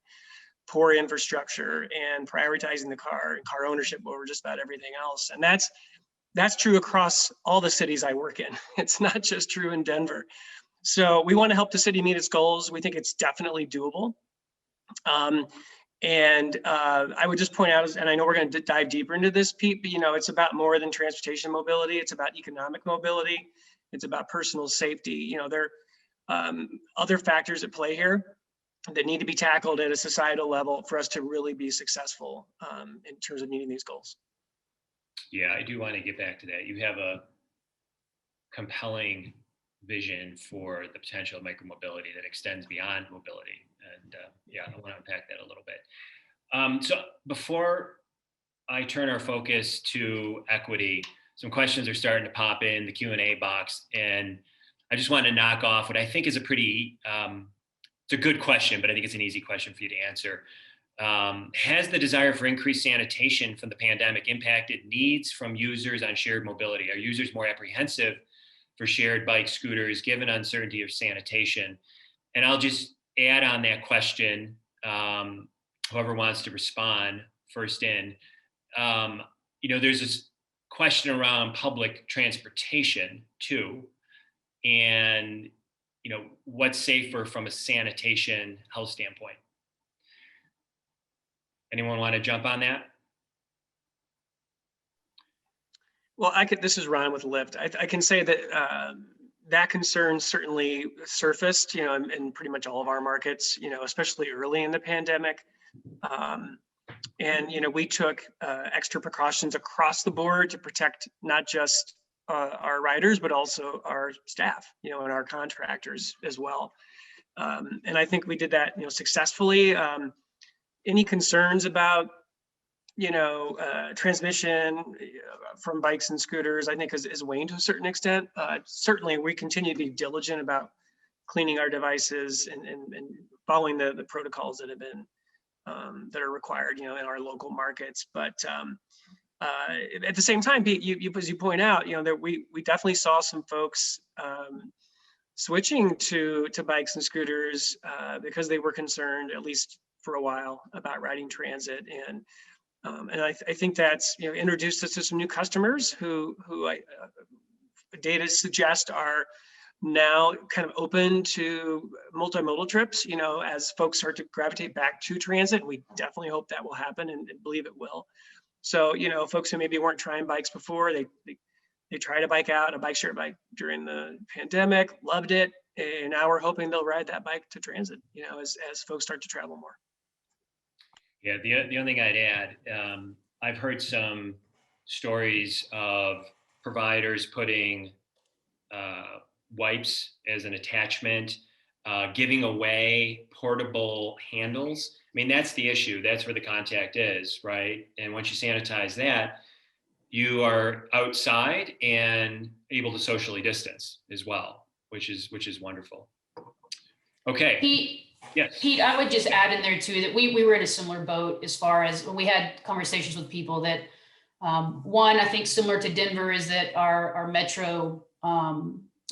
poor infrastructure, and prioritizing the car and car ownership over just about everything else. And that's true across all the cities I work in. It's not just true in Denver. So we want to help the city meet its goals. We think it's definitely doable. I would just point out, and I know we're going to dive deeper into this, Pete, but it's about more than transportation mobility. It's about economic mobility. It's about personal safety. There are other factors at play here that need to be tackled at a societal level for us to really be successful in terms of meeting these goals. Yeah, I do want to get back to that. You have a compelling vision for the potential of micromobility that extends beyond mobility. And I want to unpack that a little bit. So before I turn our focus to equity, some questions are starting to pop in the Q&A box. And I just want to knock off what I think is a pretty, it's a good question, but I think it's an easy question for you to answer. Has the desire for increased sanitation from the pandemic impacted needs from users on shared mobility? Are users more apprehensive for shared bike scooters given uncertainty of sanitation? And I'll just add on that question, whoever wants to respond first in. There's this question around public transportation too. And what's safer from a sanitation health standpoint? Anyone want to jump on that? Well, this is Ron with Lyft. I can say that that concern certainly surfaced, in pretty much all of our markets, especially early in the pandemic. And we took extra precautions across the board to protect not just our riders, but also our staff, and our contractors as well. And I think we did that, successfully. Any concerns about, transmission from bikes and scooters, I think is waned to a certain extent. Certainly, we continue to be diligent about cleaning our devices and following the protocols that have been that are required, in our local markets. But at the same time, Pete, you as you point out, that we definitely saw some folks switching to bikes and scooters because they were concerned, at least for a while, about riding transit. And I think that's introduced us to some new customers who data suggests are now kind of open to multimodal trips, as folks start to gravitate back to transit. We definitely hope that will happen and believe it will. So, folks who maybe weren't trying bikes before, they tried a bike out, a bike share bike during the pandemic, loved it. And now we're hoping they'll ride that bike to transit, as folks start to travel more. Yeah, the only thing I'd add, I've heard some stories of providers putting wipes as an attachment, giving away portable handles. I mean, that's the issue. That's where the contact is, right? And once you sanitize that, you are outside and able to socially distance as well, which is wonderful. Okay. Pete, yes. Pete, I would just add in there too that we were in a similar boat as far as when we had conversations with people that one, I think similar to Denver, is that our metro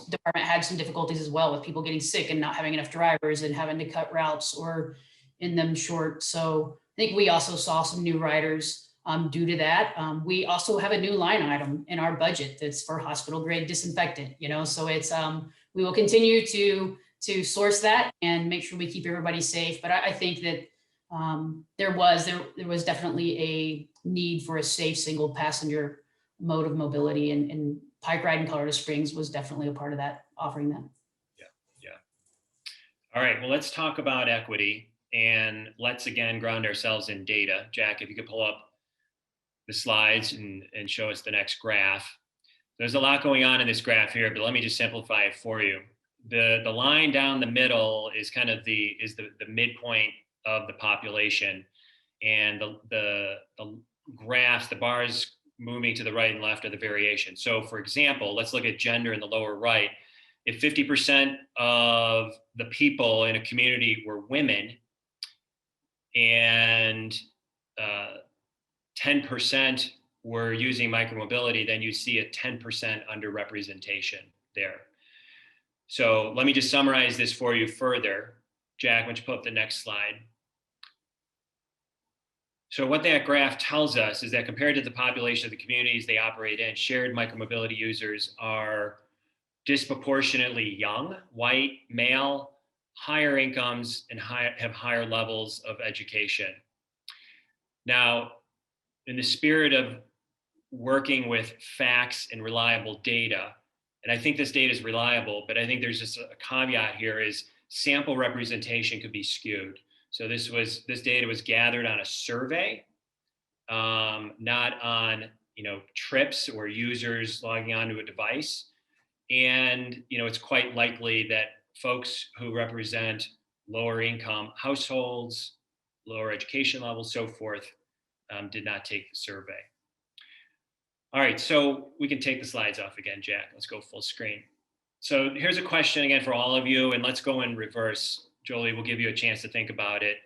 department had some difficulties as well with people getting sick and not having enough drivers and having to cut routes or in them short. So I think we also saw some new riders due to that. We also have a new line item in our budget that's for hospital grade disinfectant, so it's we will continue to source that and make sure we keep everybody safe. But I think that there was definitely a need for a safe single passenger mode of mobility, and Pike Ride in Colorado Springs was definitely a part of that, offering that. Yeah. All right, well, let's talk about equity, and let's again ground ourselves in data. Jack, if you could pull up the slides and show us the next graph. There's a lot going on in this graph here, but let me just simplify it for you. The line down the middle is kind of the midpoint of the population, and the graphs, the bars moving to the right and left are the variation. So for example, let's look at gender in the lower right. If 50% of the people in a community were women and 10% were using micromobility, then you see a 10% underrepresentation there. So let me just summarize this for you further. Jack, why don't you pull up the next slide? So what that graph tells us is that compared to the population of the communities they operate in, shared micromobility users are disproportionately young, white, male, higher incomes, and have higher levels of education. Now, in the spirit of working with facts and reliable data, and I think this data is reliable, but I think there's just a caveat here is sample representation could be skewed. So this data was gathered on a survey, not on trips or users logging onto a device. And it's quite likely that folks who represent lower income households, lower education levels, so forth, did not take the survey. All right, so we can take the slides off again, Jack. Let's go full screen. So here's a question again for all of you, and let's go in reverse. Jolie, we'll give you a chance to think about it.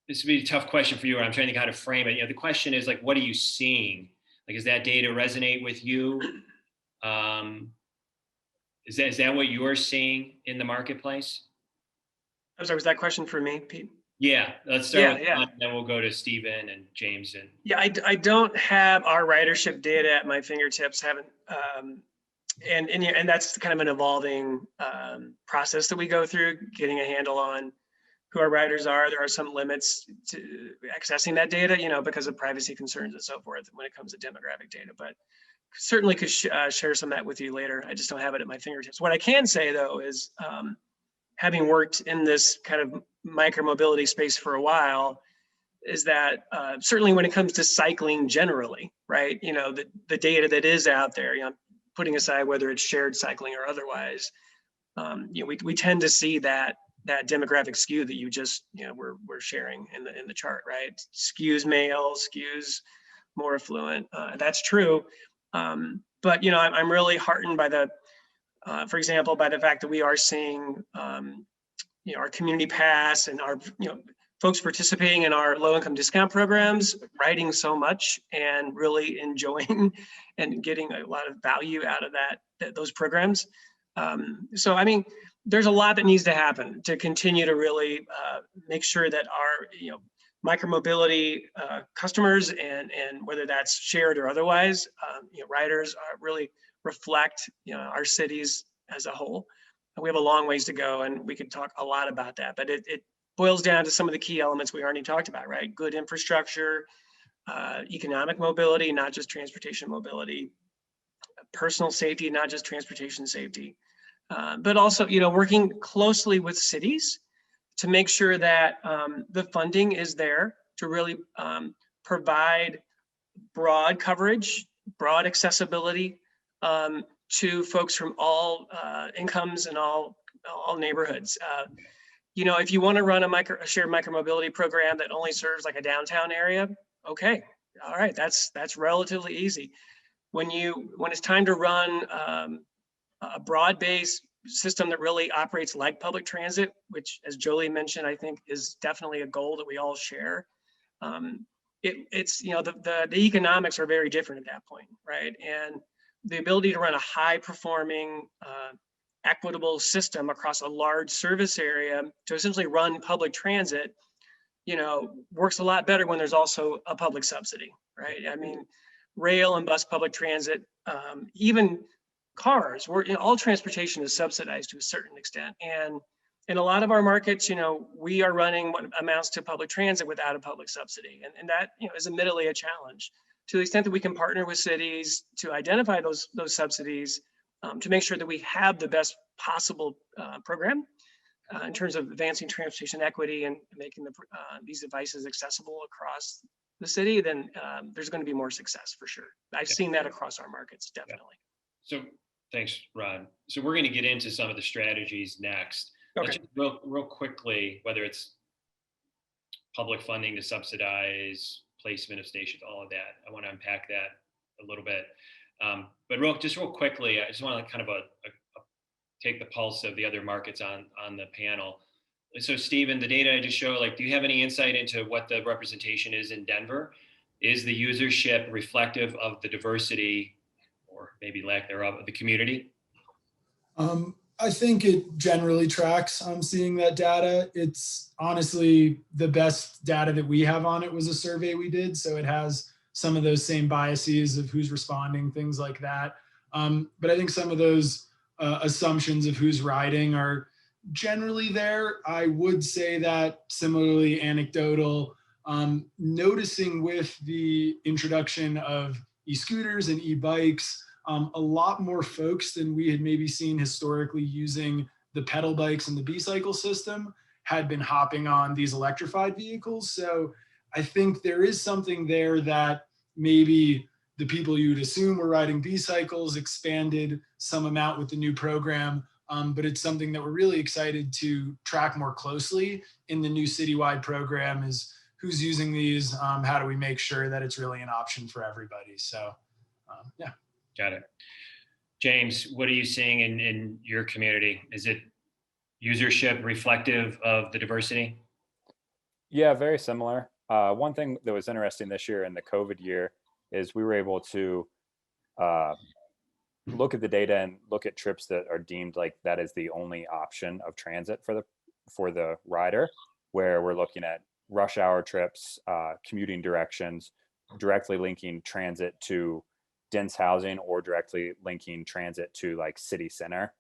This would be a tough question for you, or I'm trying to think how to frame it. The question is what are you seeing? Does that data resonate with you? Is that what you're seeing in the marketplace? I'm sorry, was that question for me, Pete? Yeah, let's start with John, then we'll go to Stephen and James. And yeah, I don't have our ridership data at my fingertips. Haven't and that's kind of an evolving process that we go through, getting a handle on who our riders are. There are some limits to accessing that data, because of privacy concerns and so forth when it comes to demographic data, but certainly could share some of that with you later. I just don't have it at my fingertips. What I can say though is having worked in this kind of micromobility space for a while, is that certainly when it comes to cycling generally, right? The data that is out there, putting aside whether it's shared cycling or otherwise, we tend to see that demographic skew that you just, we're sharing in the chart, right? Skews male, skews more affluent. That's true. But I'm really heartened by for example, by the fact that we are seeing, our community pass and our, folks participating in our low-income discount programs, riding so much and really enjoying and getting a lot of value out of those programs. So, I mean, there's a lot that needs to happen to continue to really make sure that our, micromobility customers and whether that's shared or otherwise, riders really reflect, our cities as a whole. We have a long ways to go, and we could talk a lot about that, but it boils down to some of the key elements we already talked about, right? Good infrastructure, economic mobility, not just transportation mobility, personal safety, not just transportation safety, but also, working closely with cities to make sure that the funding is there to really provide broad coverage, broad accessibility to folks from all incomes and all neighborhoods. If you want to run a shared micromobility program that only serves like a downtown area, okay, all right, that's relatively easy. When it's time to run a broad-based system that really operates like public transit, which, as Jolie mentioned, I think is definitely a goal that we all share. It's the economics are very different at that point, right? And the ability to run a high-performing, equitable system across a large service area to essentially run public transit, works a lot better when there's also a public subsidy, right? I mean, rail and bus public transit, even cars, all transportation is subsidized to a certain extent. And in a lot of our markets, we are running what amounts to public transit without a public subsidy. And that, is admittedly a challenge. To the extent that we can partner with cities to identify those subsidies, to make sure that we have the best possible program in terms of advancing transportation equity and making these devices accessible across the city, then there's going to be more success for sure. I've seen that across our markets, definitely. So thanks, Ron. So we're going to get into some of the strategies next. Okay. Let's just real quickly, whether it's public funding to subsidize placement of stations, all of that. I want to unpack that a little bit. But real quickly, I just want to kind of take the pulse of the other markets on the panel. So Stephen, the data I just showed, do you have any insight into what the representation is in Denver? Is the usership reflective of the diversity, or maybe lack thereof, of the community? I think it generally tracks. I'm seeing that data. It's honestly the best data that we have on it was a survey we did. So it has some of those same biases of who's responding, things like that. But I think some of those assumptions of who's riding are generally there. I would say that similarly anecdotal, noticing with the introduction of e-scooters and e-bikes, a lot more folks than we had maybe seen historically using the pedal bikes and the B-cycle system had been hopping on these electrified vehicles. So I think there is something there that maybe the people you'd assume were riding B-cycles expanded some amount with the new program, but it's something that we're really excited to track more closely in the new citywide program is who's using these, how do we make sure that it's really an option for everybody. So yeah. Got it. James, what are you seeing in your community? Is it usership reflective of the diversity? Yeah, very similar. One thing that was interesting this year in the COVID year is we were able to look at the data and look at trips that are deemed like that is the only option of transit for the rider, where we're looking at rush hour trips, commuting directions, directly linking transit to dense housing or directly linking transit to like city center.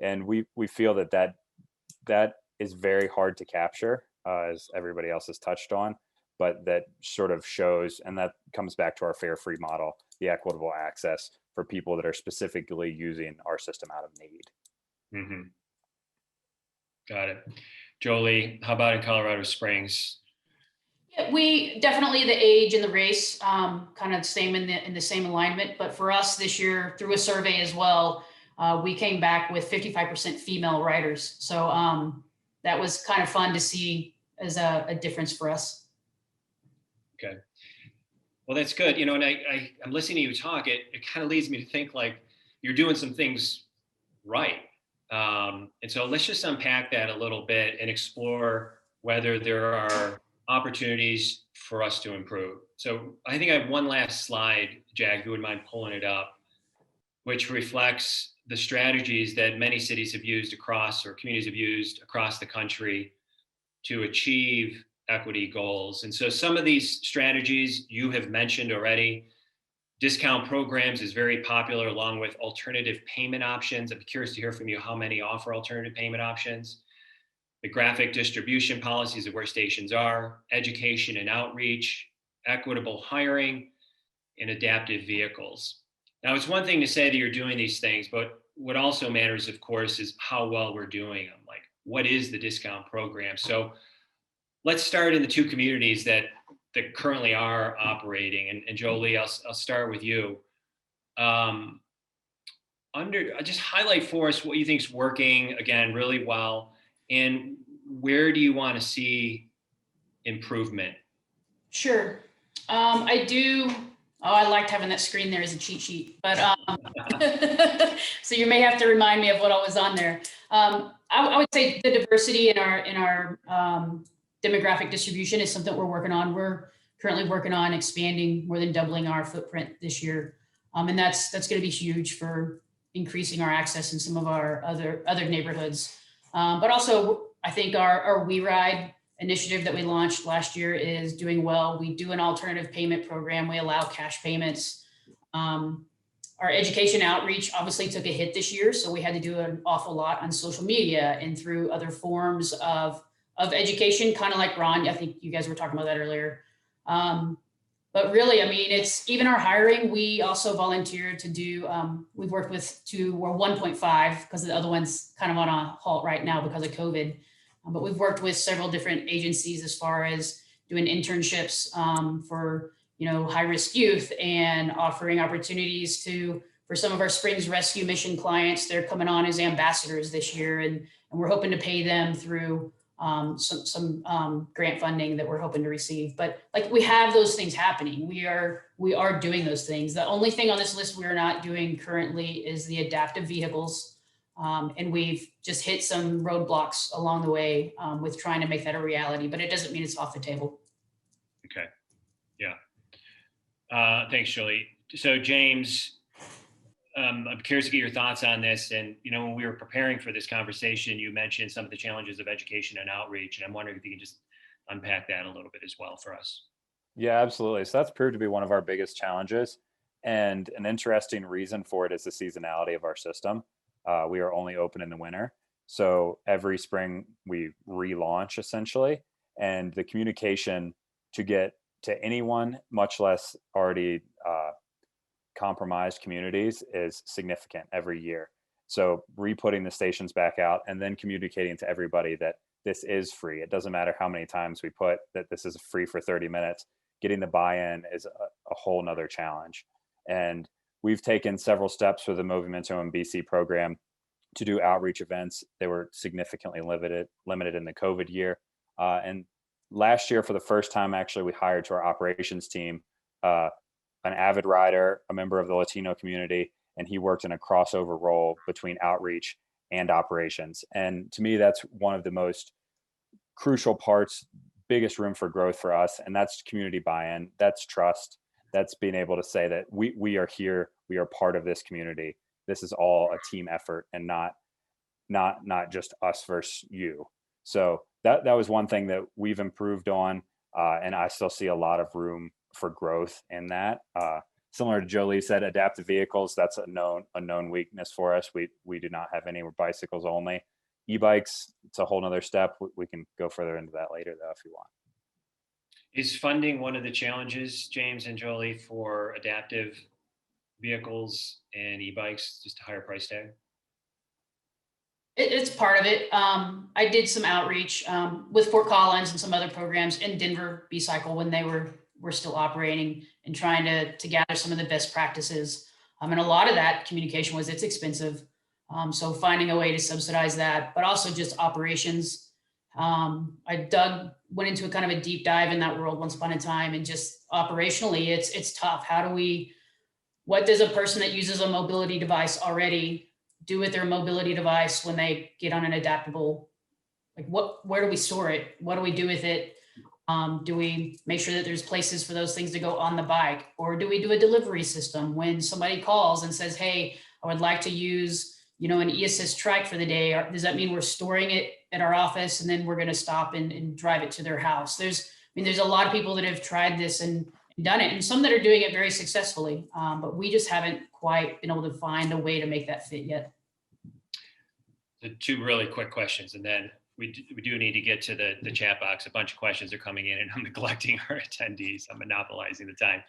And we feel that is very hard to capture, as everybody else has touched on, but that sort of shows, and that comes back to our fare free model, the equitable access for people that are specifically using our system out of need. Mm-hmm. Got it. Jolie, how about in Colorado Springs? Yeah, we definitely, the age and the race, kind of same in the same alignment. But for us this year, through a survey as well, we came back with 55% female riders. So that was kind of fun to see as a difference for us. Okay. Well, that's good. And I'm listening to you talk. It kind of leads me to think like you're doing some things right. And so let's just unpack that a little bit and explore whether there are opportunities for us to improve. So I think I have one last slide, Jag, if you wouldn't mind pulling it up, which reflects the strategies that many cities have used or communities have used across the country to achieve equity goals. And so some of these strategies you have mentioned already. Discount programs is very popular, along with alternative payment options. I'm curious to hear from you how many offer alternative payment options. The graphic distribution policies of where stations are, education and outreach, equitable hiring, and adaptive vehicles. Now, it's one thing to say that you're doing these things, but what also matters, of course, is how well we're doing them. Like, what is the discount program? So let's start in the two communities that currently are operating. And Jolie, I'll start with you. Just highlight for us what you think is working, again, really well, and where do you want to see improvement? Sure. I do. Oh, I liked having that screen there as a cheat sheet, but so you may have to remind me of what all was on there. I would say the diversity in our demographic distribution is something we're working on. We're currently working on expanding, more than doubling our footprint this year. And that's going to be huge for increasing our access in some of our other neighborhoods. But also, I think our We Ride initiative that we launched last year is doing well. We do an alternative payment program. We allow cash payments. Our education outreach obviously took a hit this year, so we had to do an awful lot on social media and through other forms of education, kind of like Ron. I think you guys were talking about that earlier. But really, I mean, it's even our hiring. We also volunteer to do, we've worked with we're 1.5 because the other one's kind of on a halt right now because of COVID. But we've worked with several different agencies as far as doing internships for, high-risk youth and offering opportunities for some of our Springs Rescue Mission clients. They're coming on as ambassadors this year, and we're hoping to pay them through some grant funding that we're hoping to receive. But like, we have those things happening. We are doing those things. The only thing on this list we're not doing currently is the adaptive vehicles. And we've just hit some roadblocks along the way with trying to make that a reality, but it doesn't mean it's off the table. Okay. Yeah. Thanks, Jolie. So James, I'm curious to get your thoughts on this. And, when we were preparing for this conversation, you mentioned some of the challenges of education and outreach. And I'm wondering if you can just unpack that a little bit as well for us. Yeah, absolutely. So that's proved to be one of our biggest challenges. And an interesting reason for it is the seasonality of our system. We are only open in the winter. So every spring we relaunch essentially, and the communication to get to anyone, much less already compromised communities, is significant every year. So re-putting the stations back out and then communicating to everybody that this is free. It doesn't matter how many times we put that this is free for 30 minutes. Getting the buy-in is a whole nother challenge. And we've taken several steps with the Movimento in BC program to do outreach events. They were significantly limited in the COVID year. And last year, for the first time, actually, we hired to our operations team an avid rider, a member of the Latino community, and he worked in a crossover role between outreach and operations. And to me, that's one of the most crucial parts, biggest room for growth for us. And that's community buy-in, that's trust, that's being able to say that we are here, we are part of this community. This is all a team effort and not just us versus you. So that was one thing that we've improved on. And I still see a lot of room for growth in that. similar to Jolie said, adaptive vehicles, that's a known weakness for us. We do not have any, we're bicycles only. E-bikes, it's a whole nother step. We can go further into that later though, if you want. Is funding one of the challenges, James and Jolie, for adaptive vehicles and e-bikes, just a higher price tag? It's part of it. I did some outreach with Fort Collins and some other programs in Denver B-Cycle when they were still operating, and trying to gather some of the best practices. And a lot of that communication was it's expensive. So finding a way to subsidize that, but also just operations. I went into a kind of a deep dive in that world once upon a time, and just operationally, it's tough. What does a person that uses a mobility device already do with their mobility device when they get on an adaptable? Like where do we store it? What do we do with it? Do we make sure that there's places for those things to go on the bike? Or do we do a delivery system when somebody calls and says, hey, I would like to use, an e-assist trike for the day? Or does that mean we're storing it at our office and then we're going to stop and drive it to their house? There's a lot of people that have tried this and done it, and some that are doing it very successfully. But we just haven't quite been able to find a way to make that fit yet. The two really quick questions, and then we do need to get to the chat box. A bunch of questions are coming in, and I'm neglecting our attendees. I'm monopolizing the time.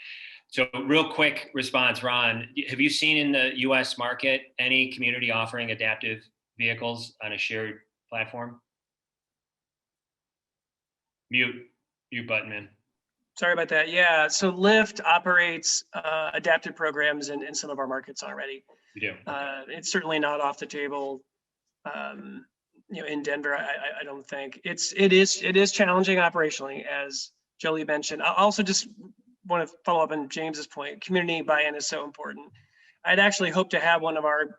So real quick response, Ron, have you seen in the US market any community offering adaptive vehicles on a shared platform? Mute button, man. Sorry about that. Yeah, so Lyft operates adaptive programs in some of our markets already. You do? It's certainly not off the table. In Denver, I don't think it is challenging operationally, as Jolie mentioned. I also just want to follow up on James's point. Community buy-in is so important. I'd actually hope to have one of our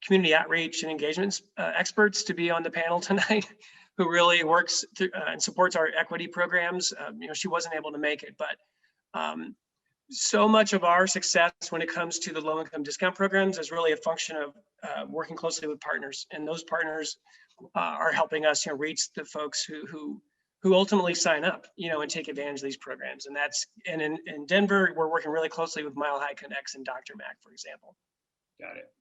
community outreach and engagements experts to be on the panel tonight, who really works and supports our equity programs. She wasn't able to make it, but so much of our success when it comes to the low-income discount programs is really a function of working closely with partners, and those partners are helping us, reach the folks who ultimately sign up, and take advantage of these programs. And in Denver, we're working really closely with Mile High Connects and Dr. Mac, for example. Got it.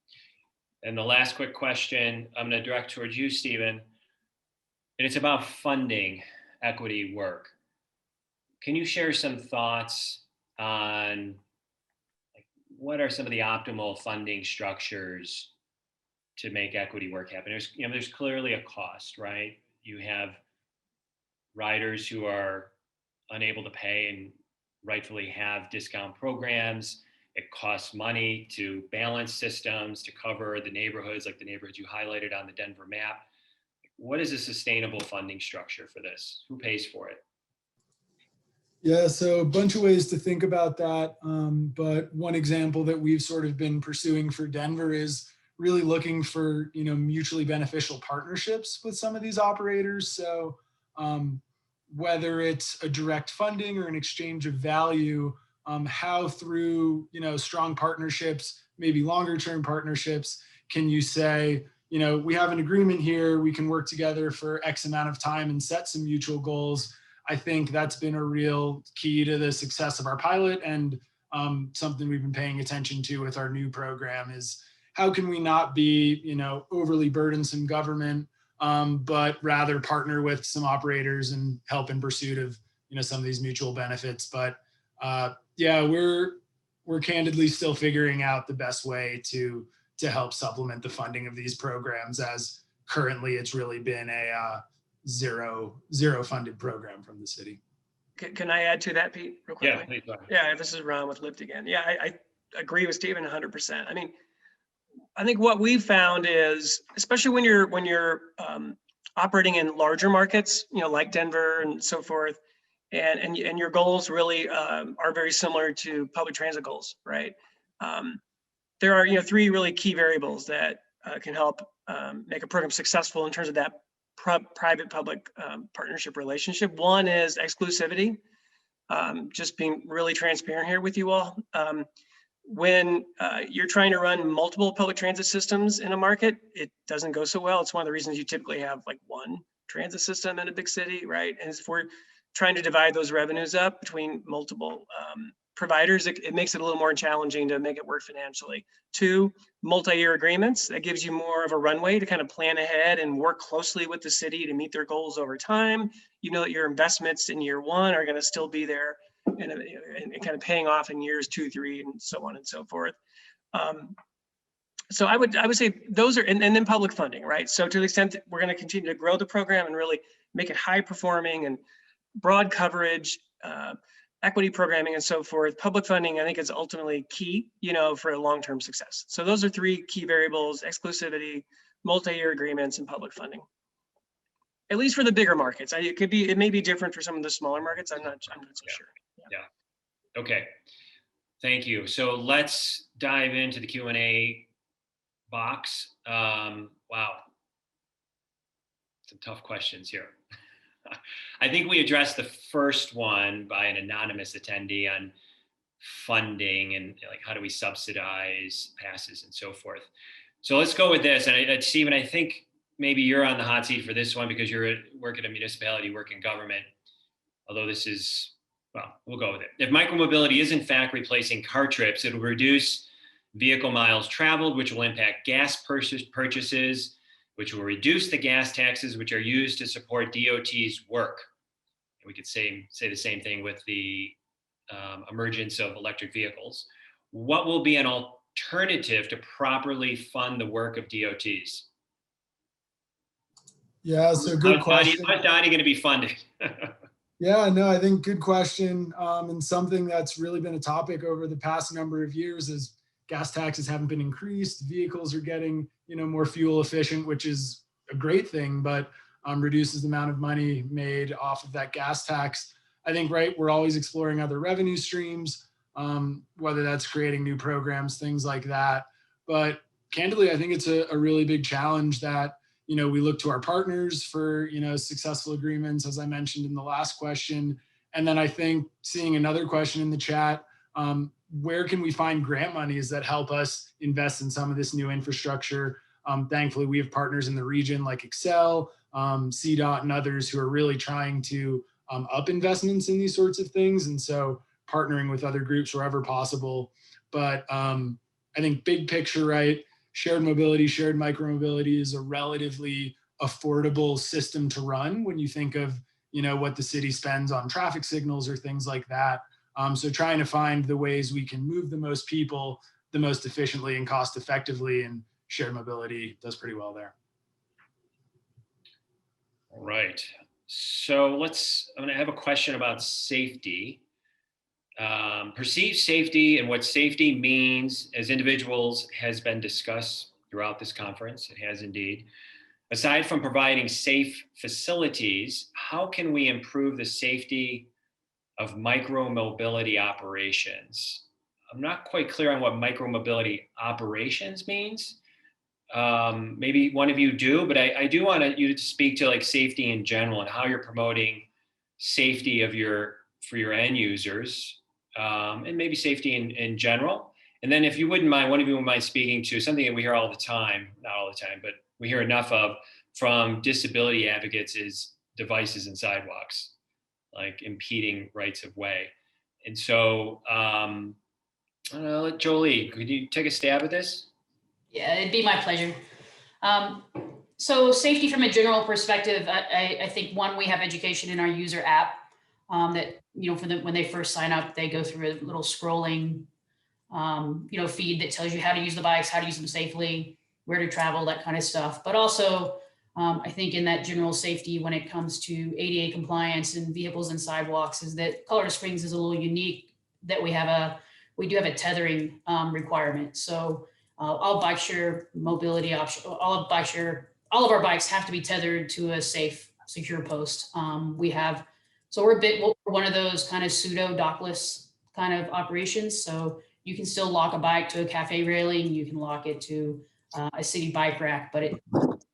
And the last quick question I'm going to direct towards you, Stephen, and it's about funding equity work. Can you share some thoughts on what are some of the optimal funding structures to make equity work happen? There's clearly a cost, right? You have riders who are unable to pay and rightfully have discount programs. It costs money to balance systems, to cover the neighborhoods, like the neighborhoods you highlighted on the Denver map. What is a sustainable funding structure for this? Who pays for it? Yeah, so a bunch of ways to think about that. But one example that we've sort of been pursuing for Denver is really looking for, mutually beneficial partnerships with some of these operators. So whether it's a direct funding or an exchange of value, how through, strong partnerships, maybe longer term partnerships, can you say, we have an agreement here, we can work together for X amount of time and set some mutual goals. I think that's been a real key to the success of our pilot, and something we've been paying attention to with our new program is how can we not be, overly burdensome government, but rather partner with some operators and help in pursuit of, some of these mutual benefits. But yeah, we're candidly still figuring out the best way to help supplement the funding of these programs, as currently it's really been a zero funded program from the city. Can I add to that, Pete, real quickly? Yeah, please go ahead. Yeah, this is Ron with Lyft again. Yeah, I agree with Stephen 100%. I think what we've found is, especially when you're operating in larger markets, like Denver and so forth, and your goals really are very similar to public transit goals, right? There are three really key variables that can help make a program successful in terms of that private-public partnership relationship. One is exclusivity. Just being really transparent here with you all. When you're trying to run multiple public transit systems in a market, it doesn't go so well. It's one of the reasons you typically have like one transit system in a big city, right? And if we're trying to divide those revenues up between multiple providers, it makes it a little more challenging to make it work financially. 2, multi-year agreements. That gives you more of a runway to kind of plan ahead and work closely with the city to meet their goals over time. You know that your investments in year 1 are going to still be there and kind of paying off in years 2, 3, and so on and so forth. So I would say those are, and then public funding, right? So to the extent that we're going to continue to grow the program and really make it high performing and broad coverage, equity programming and so forth, public funding, I think, is ultimately key, for a long-term success. So those are 3 key variables: exclusivity, multi-year agreements, and public funding. At least for the bigger markets. It may be different for some of the smaller markets. I'm not so sure. Yeah. Okay. Thank you. So let's dive into the Q&A box. Wow. Some tough questions here. I think we addressed the first one by an anonymous attendee on funding and like how do we subsidize passes and so forth. So let's go with this. And Stephen, I think maybe you're on the hot seat for this one because you're work at a municipality, work in government. Although this is, well, we'll go with it. If micromobility is in fact replacing car trips, it will reduce vehicle miles traveled, which will impact gas purchases, which will reduce the gas taxes, which are used to support DOT's work. And we could say the same thing with the emergence of electric vehicles. What will be an alternative to properly fund the work of DOTs? Yeah, so good question. How's DOT going to be funded? Yeah, no, I think good question. And something that's really been a topic over the past number of years is gas taxes haven't been increased. Vehicles are getting, more fuel efficient, which is a great thing, but reduces the amount of money made off of that gas tax. I think, right, we're always exploring other revenue streams, whether that's creating new programs, things like that. But candidly, I think it's a really big challenge that, we look to our partners for, successful agreements, as I mentioned in the last question. And then I think seeing another question in the chat, where can we find grant monies that help us invest in some of this new infrastructure? Thankfully, we have partners in the region like Excel, CDOT, and others who are really trying to up investments in these sorts of things. And so partnering with other groups wherever possible. But I think big picture, right? Shared mobility, shared micromobility is a relatively affordable system to run when you think of, what the city spends on traffic signals or things like that. So trying to find the ways we can move the most people the most efficiently and cost effectively, and shared mobility does pretty well there. All right. So I'm going to have a question about safety. Perceived safety and what safety means as individuals has been discussed throughout this conference. It has indeed. Aside from providing safe facilities, how can we improve the safety of micromobility operations? I'm not quite clear on what micromobility operations means. Maybe one of you do, but I do want you to speak to like safety in general and how you're promoting safety for your end users, and maybe safety in general. And then if you wouldn't mind, one of you would mind speaking to something that we hear all the time, not all the time, but we hear enough of from disability advocates is devices and sidewalks, like impeding rights of way. And so, Jolie, could you take a stab at this? Yeah, it'd be my pleasure. So safety from a general perspective, I think one, we have education in our user app that, when they first sign up, they go through a little scrolling, feed that tells you how to use the bikes, how to use them safely, where to travel, that kind of stuff. But also, I think in that general safety, when it comes to ADA compliance and vehicles and sidewalks, is that Colorado Springs is a little unique that we do have a tethering requirement. So all bike share mobility option, all of our bikes have to be tethered to a safe, secure post. We're one of those kind of pseudo dockless kind of operations. So you can still lock a bike to a cafe railing, you can lock it to a city bike rack, but it's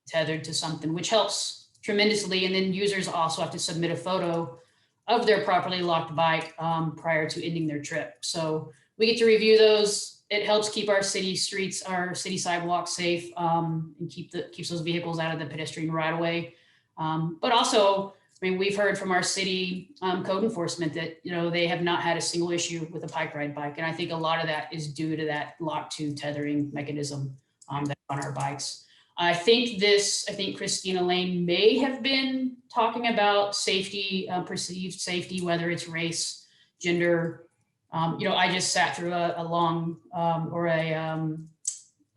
tethered to something, which helps tremendously. And then users also have to submit a photo of their properly locked bike prior to ending their trip. So we get to review those. It helps keep our city streets, our city sidewalks safe, and keeps those vehicles out of the pedestrian right of way. But also I mean, we've heard from our city code enforcement that, you know, they have not had a single issue with a bike ride bike. And I think a lot of that is due to that lock-to tethering mechanism that's on our bikes. I think Christina Lane may have been talking about safety, perceived safety, whether it's race, gender. You know, I just sat through a long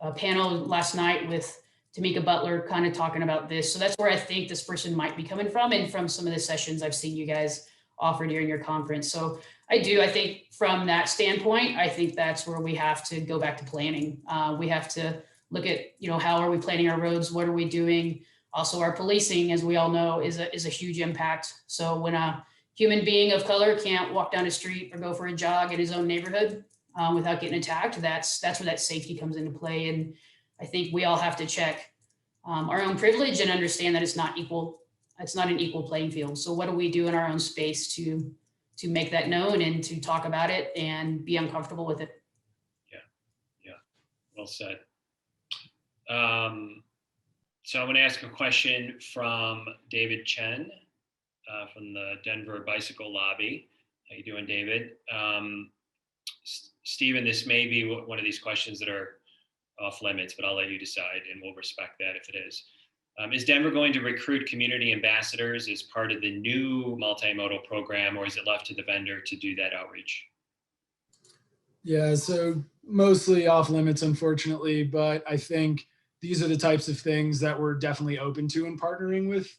a panel last night with Tamika Butler kind of talking about this. So that's where I think this person might be coming from, and from some of the sessions I've seen you guys offer during your conference. So I think from that standpoint, I think that's where we have to go back to planning. We have to look at, you know, how are we planning our roads? What are we doing? Also, our policing, as we all know, is a huge impact. So when a human being of color can't walk down a street or go for a jog in his own neighborhood without getting attacked, that's where that safety comes into play. And I think we all have to check our own privilege and understand that it's not equal. It's not an equal playing field. So what do we do in our own space to make that known and to talk about it and be uncomfortable with it? Yeah. Well said. So I'm going to ask a question from David Chen from the Denver Bicycle Lobby. How you doing, David? Stephen, this may be one of these questions that are off limits, but I'll let you decide, and we'll respect that if it is. Is Denver going to recruit community ambassadors as part of the new multimodal program, or is it left to the vendor to do that outreach? Yeah, so mostly off limits, unfortunately, but I think these are the types of things that we're definitely open to in partnering with,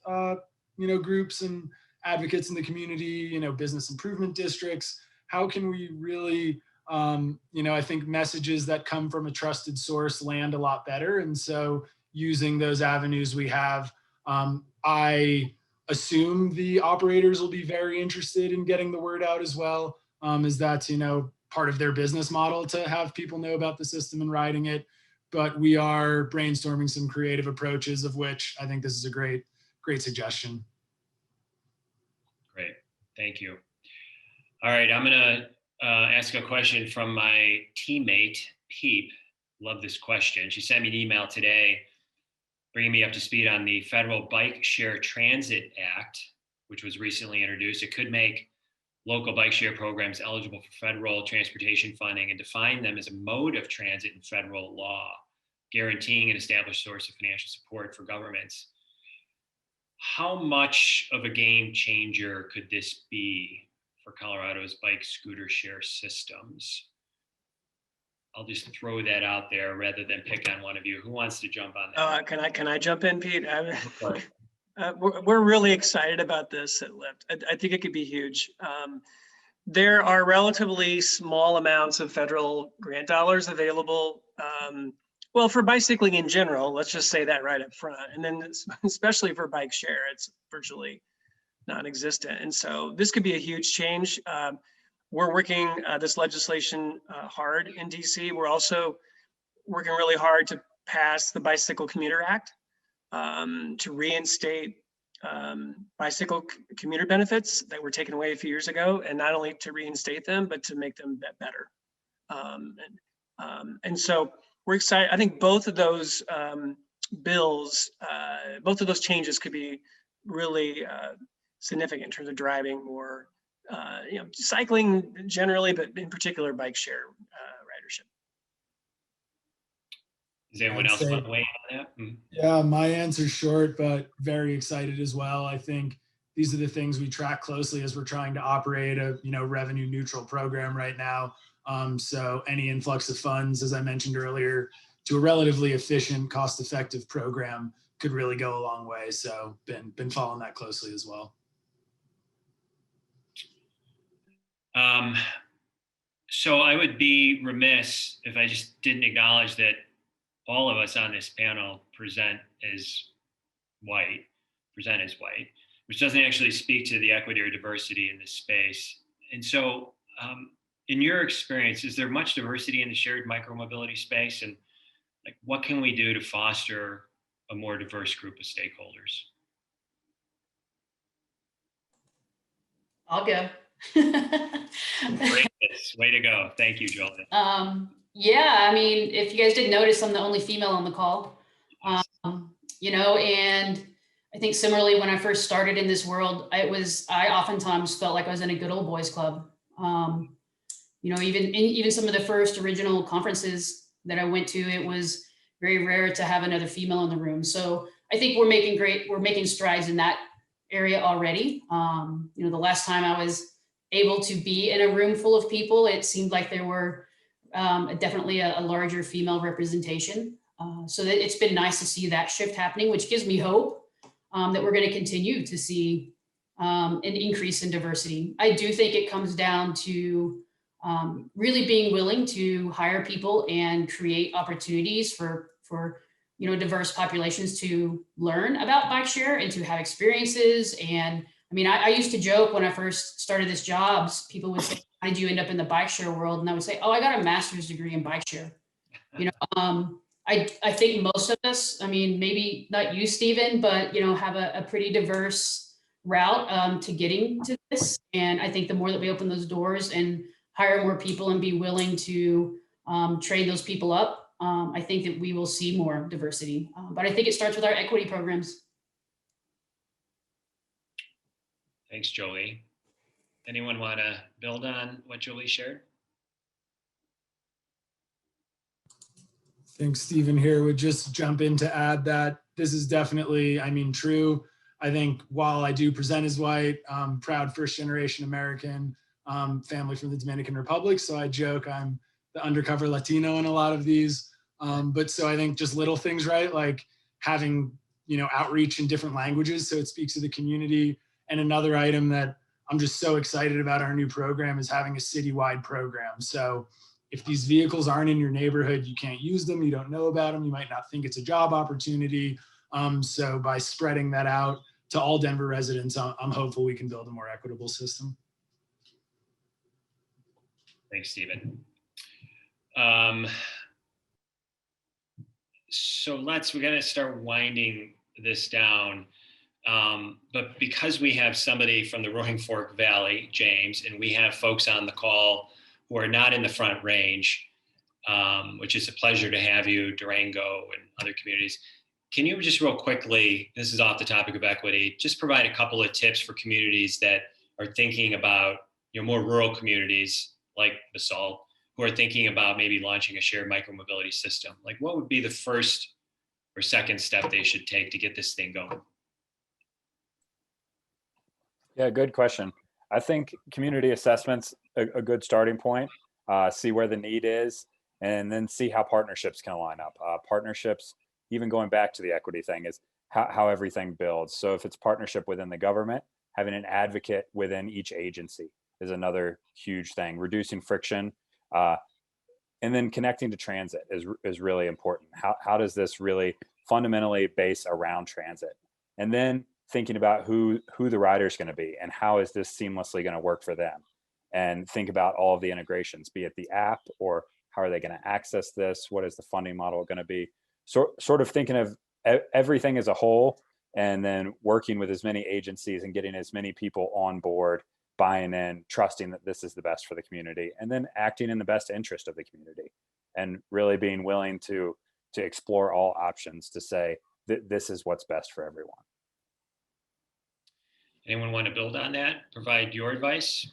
you know, groups and advocates in the community, you know, business improvement districts. How can we really, you know, I think messages that come from a trusted source land a lot better. And so using those avenues we have, I assume the operators will be very interested in getting the word out as well, as that's, you know, part of their business model to have people know about the system and riding it. But we are brainstorming some creative approaches, of which I think this is a great suggestion. Great, thank you. All right, I'm gonna ask a question from my teammate, Peep. Love this question. She sent me an email today bringing me up to speed on the Federal Bike Share Transit Act, which was recently introduced. It could make local bike share programs eligible for federal transportation funding and define them as a mode of transit in federal law, guaranteeing an established source of financial support for governments. How much of a game changer could this be for Colorado's bike scooter share systems? I'll just throw that out there rather than pick on one of you. Who wants to jump on that? Can I jump in, Pete? We're really excited about this at Lyft. I think it could be huge. There are relatively small amounts of federal grant dollars available. Well, for bicycling in general, let's just say that right up front. And then especially for bike share, it's virtually non-existent. And so this could be a huge change. We're working this legislation hard in DC. We're also working really hard to pass the Bicycle Commuter Act to reinstate bicycle commuter benefits that were taken away a few years ago, and not only to reinstate them, but to make them better. And so we're excited. I think both of those bills, both of those changes could be really significant in terms of driving more, you know, cycling generally, but in particular bike share ridership. Does anyone else want to weigh in on that? Yeah, my answer's short, but very excited as well. I think these are the things we track closely as we're trying to operate a, you know, revenue neutral program right now. So any influx of funds, as I mentioned earlier, to a relatively efficient, cost-effective program could really go a long way. So been following that closely as well. So I would be remiss if I just didn't acknowledge that all of us on this panel present as white, which doesn't actually speak to the equity or diversity in this space. And so in your experience, is there much diversity in the shared micromobility space? And like, what can we do to foster a more diverse group of stakeholders? I'll go. Great. Way to go. Thank you, Jolie. Yeah, I mean, if you guys didn't notice, I'm the only female on the call. You know, and I think similarly, when I first started in this world, I oftentimes felt like I was in a good old boys club. Even some of the first original conferences that I went to, it was very rare to have another female in the room. So I think we're making strides in that area already. The last time I was able to be in a room full of people, it seemed like there were definitely a larger female representation. So that it's been nice to see that shift happening, which gives me hope that we're going to continue to see an increase in diversity. I do think it comes down to really being willing to hire people and create opportunities for diverse populations to learn about bike share and to have experiences. And I mean, I used to joke when I first started this job, people would say, how did you end up in the bike share world? And I would say, oh, I got a master's degree in bike share. I think most of us, I mean, maybe not you, Stephen, but, have a pretty diverse route to getting to this. And I think the more that we open those doors and hire more people and be willing to train those people up, I think that we will see more diversity. But I think it starts with our equity programs. Thanks, Jolie. Anyone want to build on what Jolie shared? I think Stephen here would just jump in to add that this is definitely, true. I think while I do present as white, proud first generation American, family from the Dominican Republic. So I joke I'm the undercover Latino in a lot of these. But so I think just little things, right? Like having, outreach in different languages so it speaks to the community. And another item that I'm just so excited about our new program is having a citywide program. So if these vehicles aren't in your neighborhood, you can't use them, you don't know about them, you might not think it's a job opportunity. So by spreading that out to all Denver residents, I'm hopeful we can build a more equitable system. Thanks, Stephen. So we're going to start winding this down. But because we have somebody from the Roaring Fork Valley, James, and we have folks on the call who are not in the Front Range, which is a pleasure to have you, Durango and other communities. Can you just real quickly, this is off the topic of equity, just provide a couple of tips for communities that are thinking about, more rural communities like Basalt, who are thinking about maybe launching a shared micromobility system? Like, what would be the first or second step they should take to get this thing going? Yeah, good question. I think community assessment's a good starting point. See where the need is, and then see how partnerships can line up. Partnerships, even going back to the equity thing, is how everything builds. So if it's partnership within the government, having an advocate within each agency is another huge thing. Reducing friction, and then connecting to transit is really important. How does this really fundamentally base around transit? And then thinking about who the rider is going to be and how is this seamlessly going to work for them, and think about all of the integrations, be it the app or how are they going to access this, what is the funding model going to be, sort of thinking of everything as a whole, and then working with as many agencies and getting as many people on board, buying in, trusting that this is the best for the community, and then acting in the best interest of the community, and really being willing to explore all options to say that this is what's best for everyone. Anyone want to build on that? Provide your advice?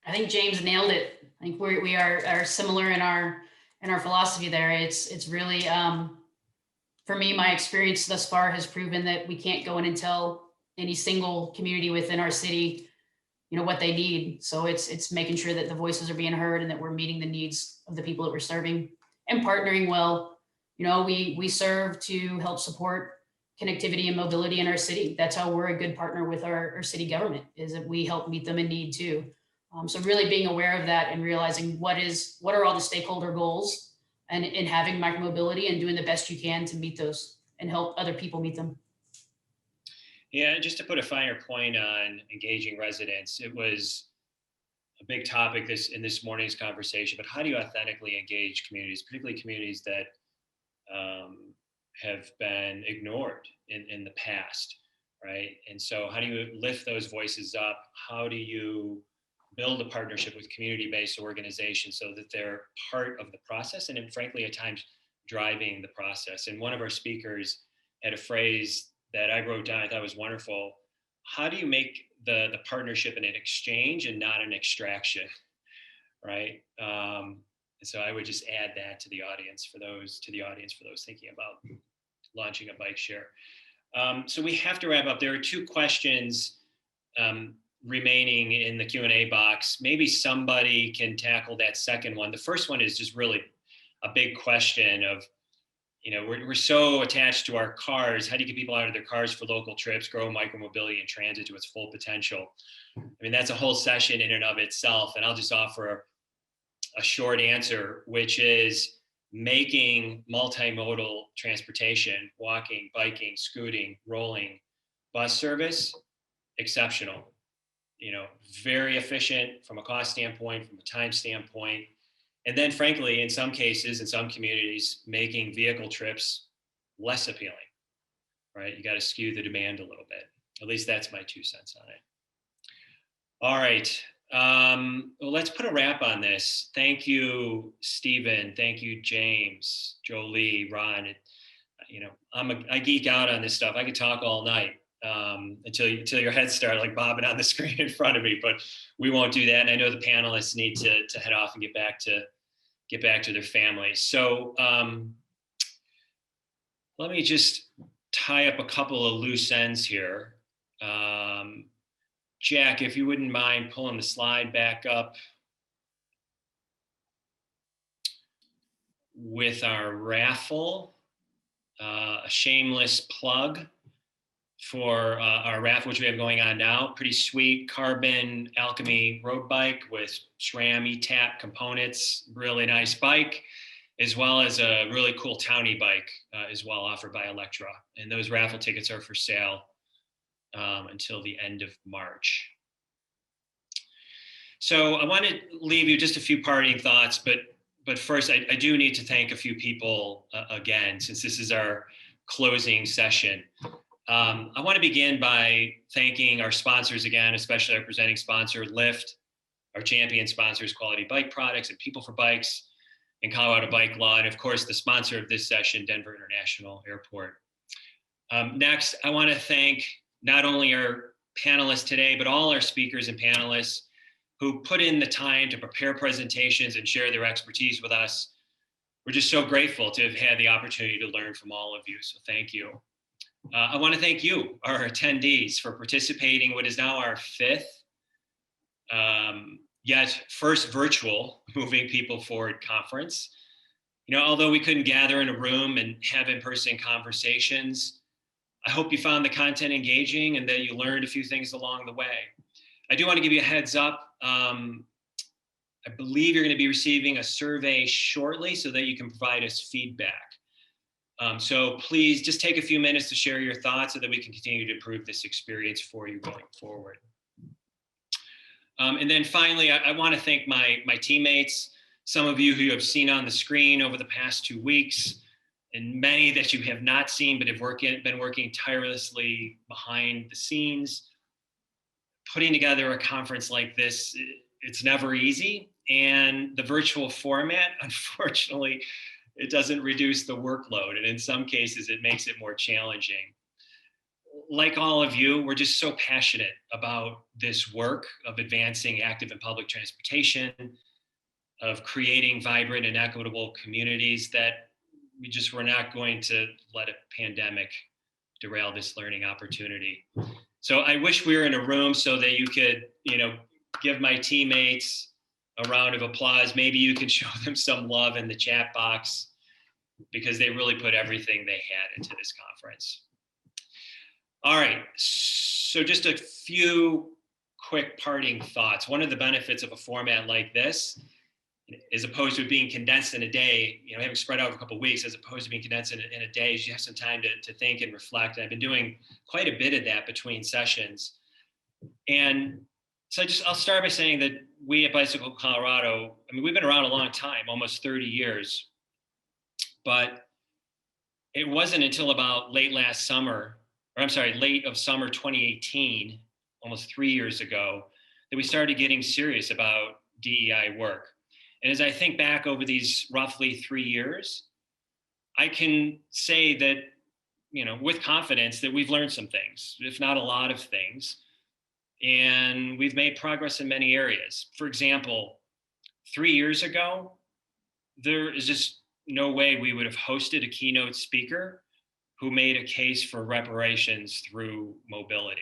I think James nailed it. I think we are similar in our philosophy there. It's really, for me, my experience thus far has proven that we can't go in and tell any single community within our city, what they need. So it's making sure that the voices are being heard and that we're meeting the needs of the people that we're serving and partnering well. We serve to help support connectivity and mobility in our city. That's how we're a good partner with our city government, is that we help meet them in need too. So really being aware of that and realizing what are all the stakeholder goals, and in having micromobility and doing the best you can to meet those and help other people meet them. Yeah, just to put a finer point on engaging residents, it was a big topic in this morning's conversation, but how do you authentically engage communities, particularly communities that have been ignored in the past, right? And so how do you lift those voices up? How do you build a partnership with community-based organizations so that they're part of the process, and then frankly, at times, driving the process. And one of our speakers had a phrase that I wrote down, I thought was wonderful. How do you make the partnership an exchange and not an extraction, right? So I would just add that to the audience for those thinking about launching a bike share. So we have to wrap up. There are two questions remaining in the Q&A box. Maybe somebody can tackle that second one. The first one is just really a big question of, we're so attached to our cars. How do you get people out of their cars for local trips, grow micromobility and transit to its full potential? I mean, that's a whole session in and of itself. And I'll just offer a short answer, which is making multimodal transportation, walking, biking, scooting, rolling, bus service exceptional. Very efficient from a cost standpoint, from a time standpoint. And then frankly, in some cases, in some communities, making vehicle trips less appealing, right? You got to skew the demand a little bit. At least that's my 2 cents on it. All right. Well, let's put a wrap on this. Thank you, Stephen. Thank you, James, Jolie, Ron. I geek out on this stuff. I could talk all night until your heads start like bobbing on the screen in front of me, but we won't do that. And I know the panelists need to head off and get back to their families. So let me just tie up a couple of loose ends here. Jack, if you wouldn't mind pulling the slide back up with our raffle, a shameless plug for our raffle, which we have going on now. Pretty sweet Carbon Alchemy road bike with SRAM ETAP components, really nice bike, as well as a really cool townie bike as well, offered by Electra. And those raffle tickets are for sale until the end of March. So I want to leave you just a few parting thoughts, but first I do need to thank a few people again, since this is our closing session. I want to begin by thanking our sponsors again, especially our presenting sponsor, Lyft, our champion sponsors, Quality Bike Products and People for Bikes, and Colorado Bike Law, and of course the sponsor of this session, Denver International Airport. Next, I want to thank not only our panelists today, but all our speakers and panelists who put in the time to prepare presentations and share their expertise with us. We're just so grateful to have had the opportunity to learn from all of you, so thank you. I want to thank you, our attendees, for participating in what is now our fifth, yet first virtual Moving People Forward conference. Although we couldn't gather in a room and have in-person conversations, I hope you found the content engaging and that you learned a few things along the way. I do want to give you a heads up. I believe you're going to be receiving a survey shortly so that you can provide us feedback. So please just take a few minutes to share your thoughts so that we can continue to improve this experience for you going forward. And then finally, I want to thank my teammates, some of you who you have seen on the screen over the past 2 weeks, and many that you have not seen but have been working tirelessly behind the scenes. Putting together a conference like this, it's never easy. And the virtual format, unfortunately, it doesn't reduce the workload. And in some cases, it makes it more challenging. Like all of you, we're just so passionate about this work of advancing active and public transportation, of creating vibrant and equitable communities, that we're not going to let a pandemic derail this learning opportunity. So I wish we were in a room so that you could, give my teammates a round of applause. Maybe you can show them some love in the chat box, because they really put everything they had into this conference. All right, so just a few quick parting thoughts. One of the benefits of a format like this, as opposed to it being condensed in a day, having spread out over a couple of weeks, as opposed to being condensed in a day, is you have some time to think and reflect. And I've been doing quite a bit of that between sessions. And so I'll start by saying that we at Bicycle Colorado, we've been around a long time, almost 30 years, but it wasn't until about late of summer 2018, almost 3 years ago, that we started getting serious about DEI work. And as I think back over these roughly 3 years, I can say that, with confidence that we've learned some things, if not a lot of things, and we've made progress in many areas. For example, 3 years ago, there is just no way we would have hosted a keynote speaker who made a case for reparations through mobility.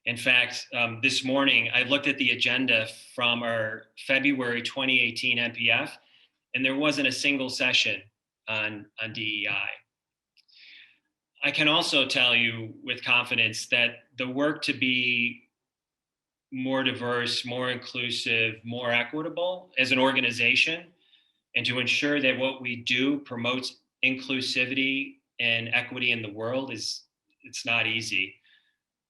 In fact, this morning, I looked at the agenda from our February 2018 NPF, and there wasn't a single session on DEI. I can also tell you with confidence that the work to be more diverse, more inclusive, more equitable as an organization, and to ensure that what we do promotes inclusivity and equity in the world it's not easy.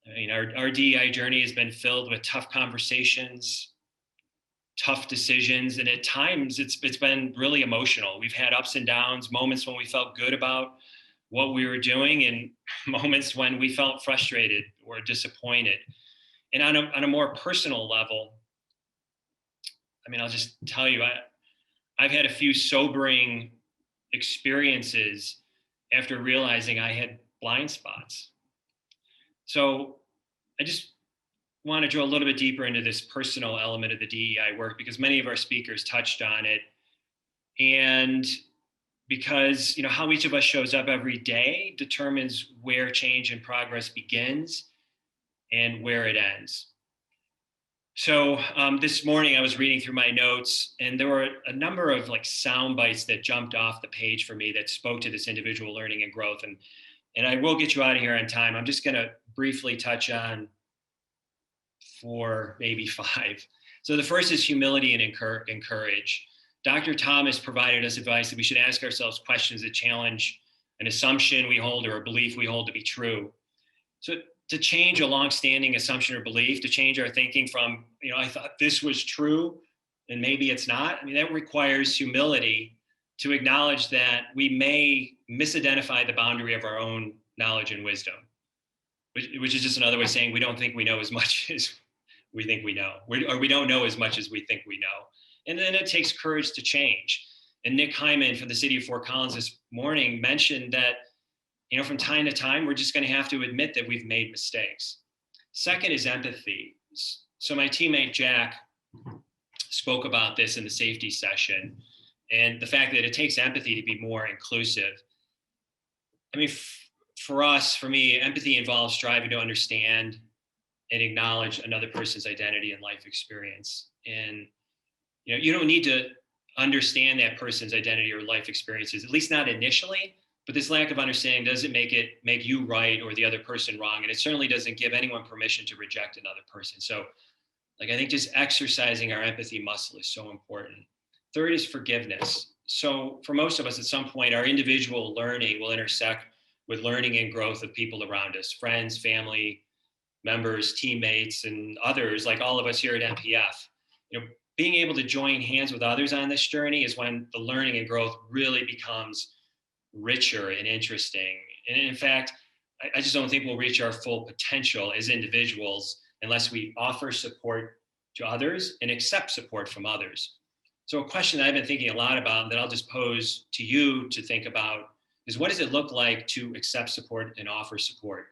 I mean, our DEI journey has been filled with tough conversations, tough decisions, and at times it's been really emotional. We've had ups and downs, moments when we felt good about what we were doing, and moments when we felt frustrated or disappointed. And on a more personal level, I mean, I'll just tell you, I've had a few sobering experiences after realizing I had blind spots. So I just want to drill a little bit deeper into this personal element of the DEI work, because many of our speakers touched on it. And because, how each of us shows up every day determines where change and progress begins and where it ends. So this morning I was reading through my notes, and there were a number of sound bites that jumped off the page for me that spoke to this individual learning and growth. And I will get you out of here on time. I'm just going to briefly touch on 4, maybe 5. So the first is humility and encourage. Dr. Thomas provided us advice that we should ask ourselves questions that challenge an assumption we hold or a belief we hold to be true. So to change a longstanding assumption or belief, to change our thinking from, I thought this was true and maybe it's not. I mean, that requires humility to acknowledge that we may misidentify the boundary of our own knowledge and wisdom, which is just another way of saying we don't think we know as much as we think we know, or we don't know as much as we think we know. And then it takes courage to change. And Nick Hyman from the city of Fort Collins this morning mentioned that, from time to time, we're just going to have to admit that we've made mistakes. Second is empathy. So my teammate Jack spoke about this in the safety session, and the fact that it takes empathy to be more inclusive. I mean, for me, empathy involves striving to understand and acknowledge another person's identity and life experience. And, you don't need to understand that person's identity or life experiences, at least not initially. But this lack of understanding doesn't make you right or the other person wrong. And it certainly doesn't give anyone permission to reject another person. So I think just exercising our empathy muscle is so important. Third is forgiveness. So for most of us, at some point, our individual learning will intersect with learning and growth of people around us, friends, family members, teammates, and others, like all of us here at NPF. Being able to join hands with others on this journey is when the learning and growth really becomes richer and interesting. And in fact, I just don't think we'll reach our full potential as individuals unless we offer support to others and accept support from others. So a question that I've been thinking a lot about, and that I'll just pose to you to think about, is what does it look like to accept support and offer support?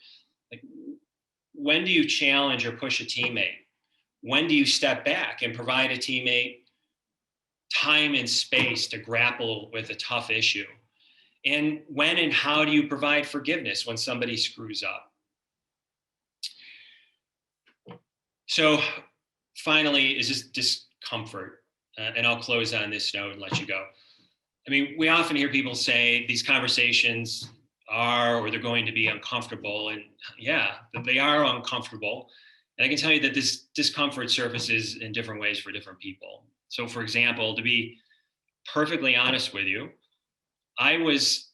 When do you challenge or push a teammate? When do you step back and provide a teammate time and space to grapple with a tough issue? And when and how do you provide forgiveness when somebody screws up? So finally is just discomfort. And I'll close on this note and let you go. I mean, we often hear people say these conversations are, or they're going to be uncomfortable. And yeah, they are uncomfortable. And I can tell you that this discomfort surfaces in different ways for different people. So for example, to be perfectly honest with you, I was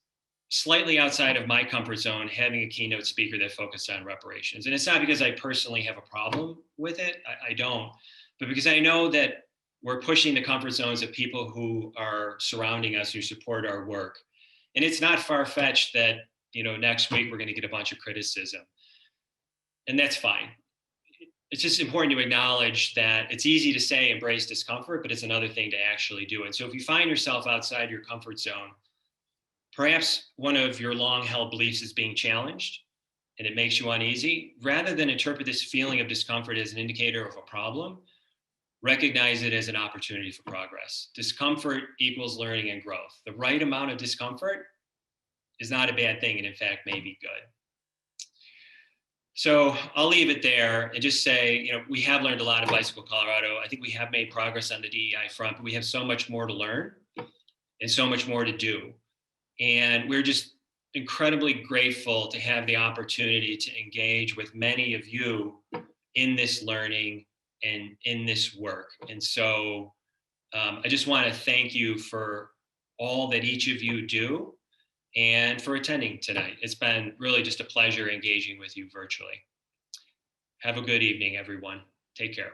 slightly outside of my comfort zone having a keynote speaker that focused on reparations. And it's not because I personally have a problem with it, I don't, but because I know that we're pushing the comfort zones of people who are surrounding us, who support our work. And it's not far-fetched that, next week we're going to get a bunch of criticism. And that's fine. It's just important to acknowledge that it's easy to say embrace discomfort, but it's another thing to actually do it. So if you find yourself outside your comfort zone, Perhaps one of your long-held beliefs is being challenged and it makes you uneasy. Rather than interpret this feeling of discomfort as an indicator of a problem, recognize it as an opportunity for progress. Discomfort equals learning and growth. The right amount of discomfort is not a bad thing, and in fact, may be good. So I'll leave it there and just say, we have learned a lot of Bicycle Colorado. I think we have made progress on the DEI front, but we have so much more to learn and so much more to do. And we're just incredibly grateful to have the opportunity to engage with many of you in this learning and in this work. And so I just want to thank you for all that each of you do and for attending tonight. It's been really just a pleasure engaging with you virtually. Have a good evening, everyone. Take care.